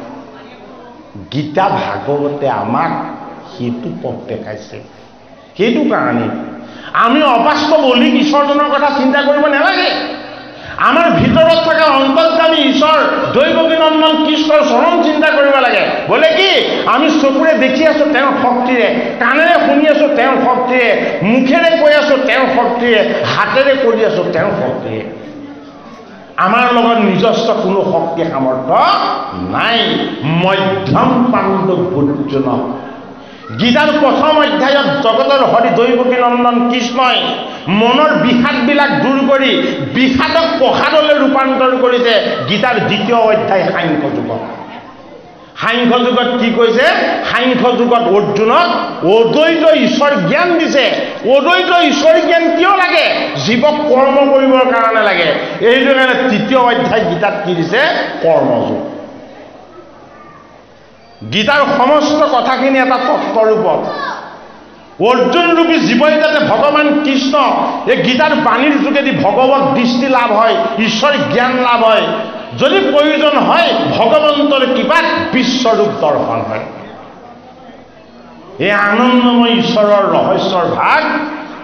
গীতা ভাগৱতে আমাক সেইটো পথ দেখাইছে। সেইটো কাৰণে আমি অবাস্তৱ অলিক ঈশ্বৰজনৰ কথা চিন্তা কৰিব নালাগে। আমাৰ ভিতৰত থকা অন্তৰ্যামী ঈশ্বৰ দৈৱকী নন্দন কৃষ্ণৰ চৰণ চিন্তা কৰিব লাগে। বোলে কি আমি চকুৰে দেখি আছো তেওঁৰ শক্তিৰে, কাণেৰে শুনি আছো তেওঁৰ শক্তিৰে, মুখেৰে কৈ আছো তেওঁৰ শক্তিৰে, হাতেৰে কৰি আছো তেওঁৰ শক্তিৰে। আমাৰ লগত নিজস্ব কোনো শক্তি সামৰ্থ্য নাই। মধ্যম পাণ্ডৱ বুদ্ধজন গীতাৰ প্ৰথম অধ্যায়ত জগতৰ হৰি দৈৱকী নন্দন কৃষ্ণই মনৰ বিষাদবিলাক দূৰ কৰি বিষাদক প্ৰসাদলৈ ৰূপান্তৰ কৰিছে। গীতাৰ দ্বিতীয় অধ্যায় সাংখ্য যুগত। সাংখ্য যুগত কি কৈছে? সাংখ্য যুগত অৰ্জুনক অদ্বৈত ঈশ্বৰ জ্ঞান দিছে। অদ্বৈত ঈশ্বৰ জ্ঞান কিয় লাগে? জীৱক কৰ্ম কৰিবৰ কাৰণে লাগে। এইটো কাৰণে তৃতীয় অধ্যায় গীতাত কি দিছে? কৰ্মযোগ। গীতাৰ সমস্ত কথাখিনি এটা তত্ত্বৰূপত। অৰ্জুন ৰূপী জীৱই যাতে ভগৱান কৃষ্ণ এই গীতাৰ বাণীৰ যোগেদি ভগৱত দৃষ্টি লাভ হয়, ঈশ্বৰ জ্ঞান লাভ হয়, যদি প্ৰয়োজন হয় ভগৱন্তৰ কৃপাত বিশ্বৰূপ দৰ্শন হয়। এই আনন্দময় ঈশ্বৰৰ ৰহস্যৰ ভাগ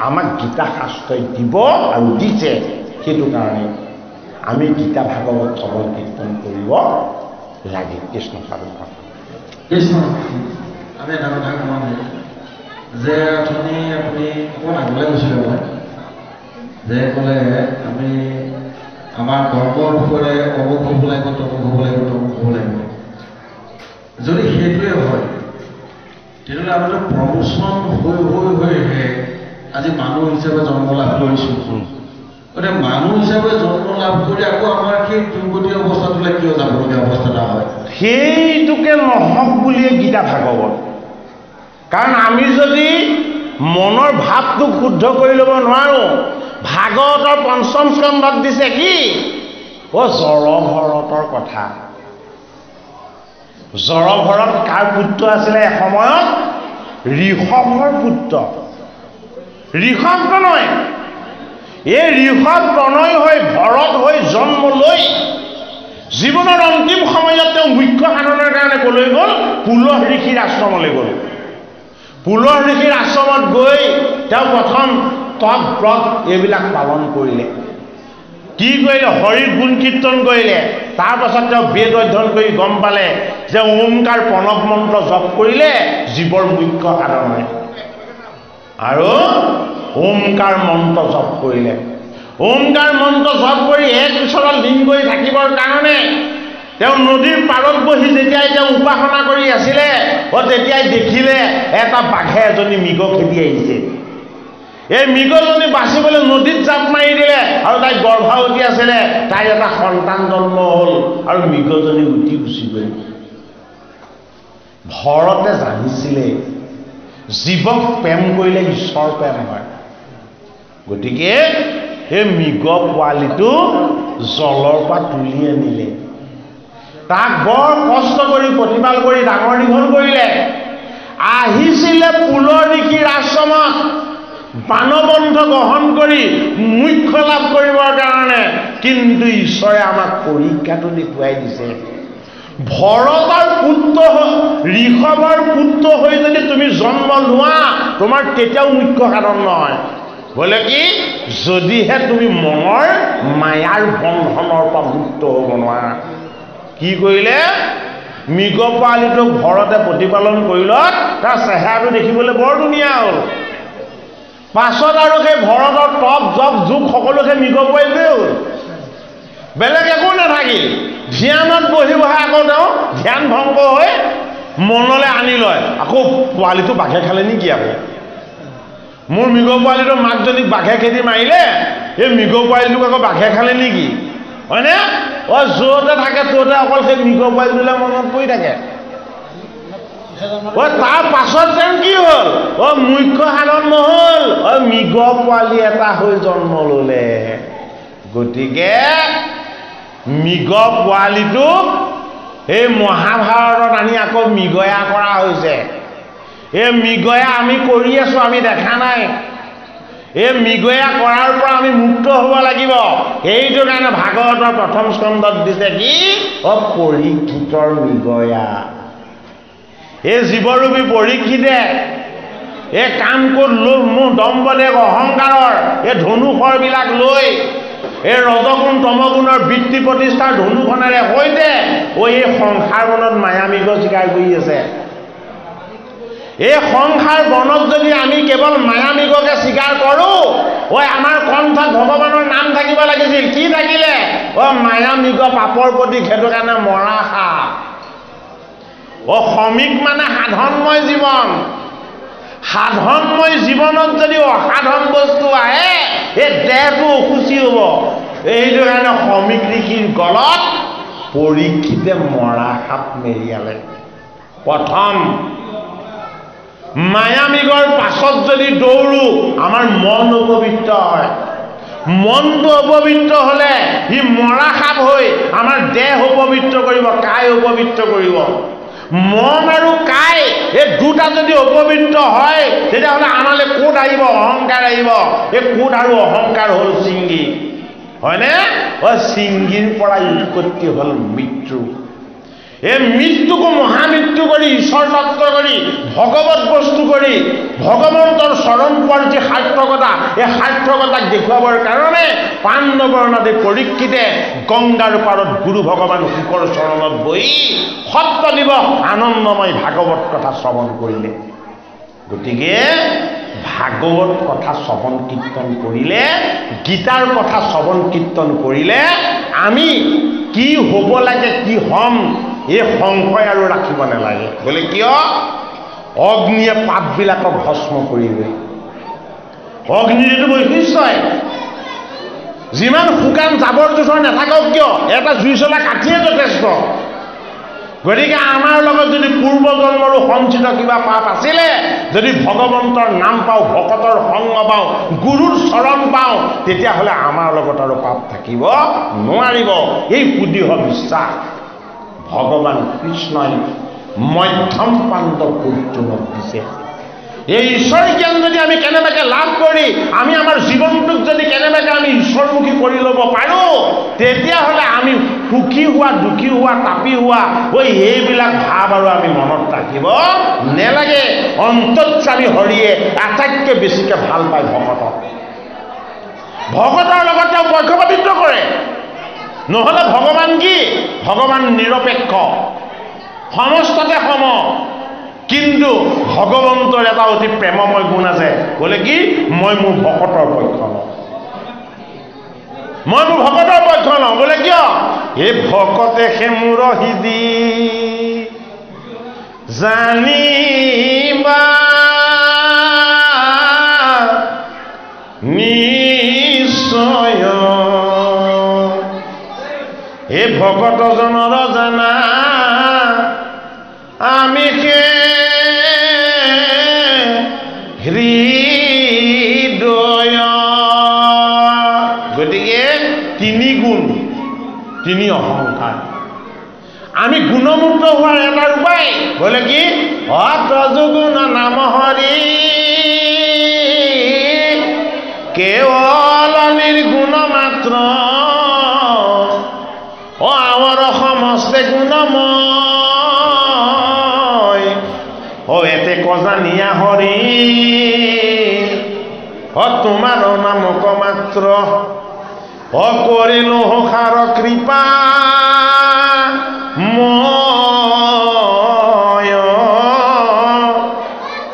আমাক গীতা শাস্ত্ৰই দিব আৰু দিছে। সেইটো কাৰণে আমি গীতা ভাগৱত শ্ৰৱণ কীৰ্তন কৰিব লাগে। কৃষ্ণ সাধু কৃষ্ণ। আমি এটা কথা কওঁ যে আপুনি অকণ আগলৈ গৈছিলে মই যে ক'লে আমি আমাৰ কৰ্মৰ বিষয়ে অমুক হ'ব লাগিব, তমুক হ'ব লাগিব, তমুক হ'ব লাগিব। যদি সেইটোৱে হয় তেতিয়াহ'লে আমিতো প্ৰমোচন হৈহে আজি মানুহ হিচাপে জন্ম লাভ কৰিছোঁ। গতিকে মানুহ হিচাপে জন্ম লাভ কৰি আকৌ আমাৰ সেই দুৰ্গতি অৱস্থাটোলৈ কিয় যাবলগীয়া অৱস্থা এটা হয়? সেইটোকে নহওক বুলিয়ে গীতা ভাগৱত। কাৰণ আমি যদি মনৰ ভাৱটোক শুদ্ধ কৰি ল'ব নোৱাৰোঁ, ভাগৱতৰ পঞ্চম স্কন্ধত দিছে কি? জড়ভৰতৰ কথা। জড়ভৰত কাৰ পুত্ৰ আছিলে এসময়ত? ঋষভৰ পুত্ৰ। ঋষভ প্ৰণয়, এই ঋষভ প্ৰণয় হৈ ভৰত হৈ জন্ম লৈ জীৱনৰ অন্তিম সময়ত তেওঁ মুখ্য সাধনৰ কাৰণে কলৈ গ'ল? পুলহ ঋষিৰ আশ্ৰমলৈ গ'ল। পুলহ ঋষিৰ আশ্ৰমত গৈ তেওঁ প্ৰথম তপ ব্ৰত এইবিলাক পালন কৰিলে। কি কৰিলে? হৰিৰ গুণ কীৰ্তন কৰিলে। তাৰপাছত তেওঁ বেদ অধ্যয়ন কৰি গম পালে যে ওমকাৰ প্ৰণৱ মন্ত্ৰ জপ কৰিলে জীৱৰ মুখ্য সাধন হয়। আৰু ওমকাৰ মন্ত্ৰ জপ কৰিলে। ওমকাৰ মন্ত্ৰ জপ কৰি এক ওচৰত লীন কৰি থাকিবৰ কাৰণে তেওঁ নদীৰ পাৰত বহি যেতিয়াই তেওঁ উপাসনা কৰি আছিলে তেতিয়াই দেখিলে এটা বাঘে এজনী মৃগ খেদি আহিছে। এই মৃগজনী বাচিবলৈ নদীত জাপ মাৰি দিলে আৰু তাই গৰ্ভৱতী আছিলে। তাইৰ এটা সন্তান জন্ম হ'ল আৰু মৃগজনী উঠি গুচি গ'ল। ভৰতে জানিছিলে জীৱক প্ৰেম কৰিলে ঈশ্বৰ প্ৰেম হয়। গতিকে সেই মৃগ পোৱালিটো জলৰ পৰা তুলি আনিলে, তাক বৰ কষ্ট কৰি প্ৰতিপাল কৰি ডাঙৰ দীঘল কৰিলে। আহিছিলে পুলহ ঋষিৰ আশ্ৰমত বানবন্ধ গ্ৰহণ কৰি মুখ্য লাভ কৰিবৰ কাৰণে। কিন্তু ঈশ্বৰে আমাক পৰীক্ষাটো দেখুৱাই দিছে। ভৰতৰ পুত্ৰ, ঋষভৰ পুত্ৰ হৈ যদি তুমি জন্ম লোৱা, তোমাৰ কেতিয়াও মুখ্য সাধন নহয়। বোলে কি? যদিহে তুমি মনৰ মায়াৰ বন্ধনৰ পৰা মুক্ত হ'ব নোৱাৰা। কি কৰিলে? মৃগ পোৱালিটোক ঘৰতে প্ৰতিপালন কৰিলত তাৰ চেহেৰাটো দেখিবলৈ বৰ ধুনীয়া হ'ল। পাছত আৰু সেই ভৰতৰ টপ জপ জোক সকলো সেই মৃগ পোৱালিটোৱে হ'ল, বেলেগ একো নাথাকিল। ধ্যানত বহি বহি আকৌ তেওঁ ধ্যান ভংগ হৈ মনলৈ আনি লয়, আকৌ পোৱালিটো বাঘে খালে নেকি? আকৌ মোৰ মৃগ পোৱালিটো মাকজনীক বাঘে খেদি মাৰিলে, এই মৃগ পোৱালিটোক আকৌ বাঘে খালে নেকি? হয়নে? য'তে থাকে ত'তে অকল সেই মৃগ পোৱালিটোলৈ মনত পৰি থাকে। তাৰ পাছত তেওঁ কি হ'ল? মুখ্য সাধন নহ'ল, মৃগ পোৱালি এটা হৈ জন্ম ল'লে। গতিকে মৃগ পোৱালিটোক এই মহাভাৰতত আনি আকৌ মৃগয়া কৰা হৈছে। এই মৃগয়া আমি কৰি আছো, আমি দেখা নাই। এই মৃগয়া কৰাৰ পৰা আমি মুক্ত হ'ব লাগিব। সেইটো কাৰণে ভাগৱতৰ প্ৰথম স্কন্ধত দিছে কি? পৰীক্ষিতৰ মৃগয়া। এই জীৱৰূপী পৰীক্ষিতে এই কাম ক'ত লোভ মোহ দম্ভদেহ অহংকাৰৰ এই ধনুষৰবিলাক লৈ এই ৰজগুণ তমগুণৰ বৃত্তি প্ৰতিষ্ঠাৰ ধনুখনেৰে সৈতে এই সংসাৰ বনত মায়া মৃগ চিকাৰ কৰি আছে। এই সংসাৰ বনত যদি আমি কেৱল মায়া মৃগকে স্বীকাৰ কৰোঁ, আমাৰ কণ্ঠত ভগৱানৰ নাম থাকিব লাগিছিল। কি থাকিলে? মায়া মৃগ পাপৰ প্ৰতীক, সেইটো কাৰণে মৰা সাপ। শ্ৰমিক মানে সাধনময় জীৱন। সাধনময় জীৱনত যদি অসাধন বস্তু আহে, এই দেহটো অসুচি হ'ব। এইটো কাৰণে শ্ৰমিক ঋষিৰ গলত পৰীক্ষিতে মৰা সাপ মেৰিয়ালে। প্ৰথম মায়া মৃগৰ পাছত যদি দৌৰো, আমাৰ মন অপবিত্ৰ হয়। মনটো অপবিত্ৰ হ'লে ই মৰা সাপ হৈ আমাৰ দেহ অপবিত্ৰ কৰিব, কায় অপবিত্ৰ কৰিব। মন আৰু কায় এই দুটা যদি অপবিত্ৰ হয়, তেতিয়াহ'লে আমালৈ ক'ত আহিব? অহংকাৰ আহিব। এই কোট আৰু অহংকাৰ হ'ল শৃংগী, হয়নে? শৃংগীৰ পৰা উৎপত্তি হ'ল মৃত্যু। এই মৃত্যুকো মহামৃত্যু কৰি, ঈশ্বৰ তত্ত্ব কৰি, ভগৱত বস্তু কৰি, ভগৱন্তৰ চৰণ পোৱাৰ যি সাৰ্থকতা, এই সাৰ্থকতাক দেখুৱাবৰ কাৰণে পাণ্ডৱৰ নদী পৰীক্ষিতে গংগাৰ পাৰত গুৰু ভগৱান শুকৰ চৰণত বহি সত্য দিৱস আনন্দময় ভাগৱত কথা শ্ৰৱণ কৰিলে। গতিকে ভাগৱত কথা শ্ৰৱণ কীৰ্তন কৰিলে, গীতাৰ কথা শ্ৰৱণ কীৰ্তন কৰিলে আমি কি হ'ব লাগে, কি হ'ম, এই সংশয় আৰু ৰাখিব নালাগে। বোলে কিয়? অগ্নিয়ে পাপবিলাকক ভস্ম কৰিবে। অগ্নিৰ এইটো বৈশিষ্ট্যই, যিমান শুকান জাবৰ জোঁথৰ নাথাকক কিয়, এটা জুই চলা কাঠিয়ে যথেষ্ট। গতিকে আমাৰ লগত যদি পূৰ্বজন্মৰো সঞ্চিত কিবা পাপ আছিলে, যদি ভগৱন্তৰ নাম পাওঁ, ভকতৰ সংগ পাওঁ, গুৰুৰ চৰণ পাওঁ, তেতিয়াহ'লে আমাৰ লগত আৰু পাপ থাকিব নোৱাৰিব। এই সুদৃঢ় বিশ্বাস ভগৱান কৃষ্ণই মধ্যম পাণ্ডৱ অৰ্জুনক দিছে। এই ঈশ্বৰ জ্ঞান যদি আমি কেনেবাকৈ লাভ কৰি আমি আমাৰ জীৱনটোক যদি কেনেবাকৈ আমি ঈশ্বৰমুখী কৰি ল'ব পাৰোঁ, তেতিয়াহ'লে আমি সুখী হোৱা, দুখী হোৱা, তাপি হোৱা এইবিলাক ভাৱ আৰু আমি মনত ৰাখিব নেলাগে। অন্তৰ্যামী হৰিয়ে আটাইতকৈ বেছিকৈ ভাল পায় ভকতক। ভকতৰ লগত তেওঁ পক্ষপাতিত্ব কৰে। নহ'লে ভগৱান কি? ভগৱান নিৰপেক্ষ, সমস্ততে সম। কিন্তু ভগৱন্তৰ এটা অতি প্ৰেমময় গুণ আছে। বোলে কি? মই মোৰ ভকতৰ পক্ষ লওঁ, মই মোৰ ভকতৰ পক্ষ লওঁ। বোলে কিয়? এই ভকতে সে মোৰ হৃদি জানিবা নিশ্চয়, এই ভকতজনৰ জানা আমি হৃদয়। গতিকে তিনি গুণ, তিনি অহংকাৰ। আমি গুণমুক্ত হোৱাৰ এটা উপায় বোলে কি? অতযুগুণ নাম হৰি কেৱল নিৰ্গুণ মাত্ৰ, আমাৰ সমস্তে গুণময়, এতে কজানিয়া হৰি তোমাৰ নামক মাত্ৰ কৰিলো সাৰ কৃপা মই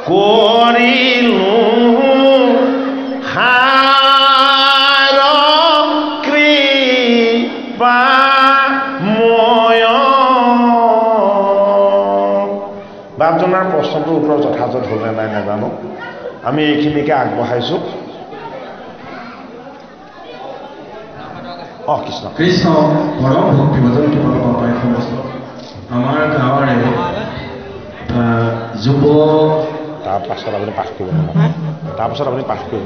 কৰিলো সাৰ কৃপা মই বাপজনাৰ প্ৰশ্নটোৰ উত্তৰ যথাযথ হ'লে নাই নাজানো আমি এইখিনিকে আগবঢ়াইছোঁ কৃষ্ণ কৃষ্ণ পৰম ভক্তিভজন কৃপা পাপাই সমস্ত আমাৰ গাঁৱৰে যুৱ তাৰপাছত আপুনি পাঠ কৰিব তাৰপাছত আপুনি পাঠ কৰিব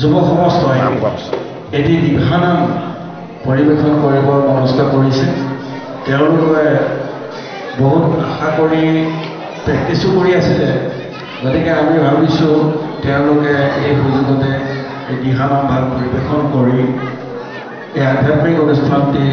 যুৱ সমস্তই নাম গছ এটি দিহানাম পৰিৱেশন কৰিব মনস্থ কৰিছে তেওঁলোকে বহুত আশা কৰি প্ৰেক্টিছো কৰি আছিলে গতিকে আমি ভাবিছোঁ তেওঁলোকে এই সুযোগতে এই দিহানাম ভাগ পৰিৱেশন কৰি এই আধ্যাত্মিক অনুষ্ঠানটি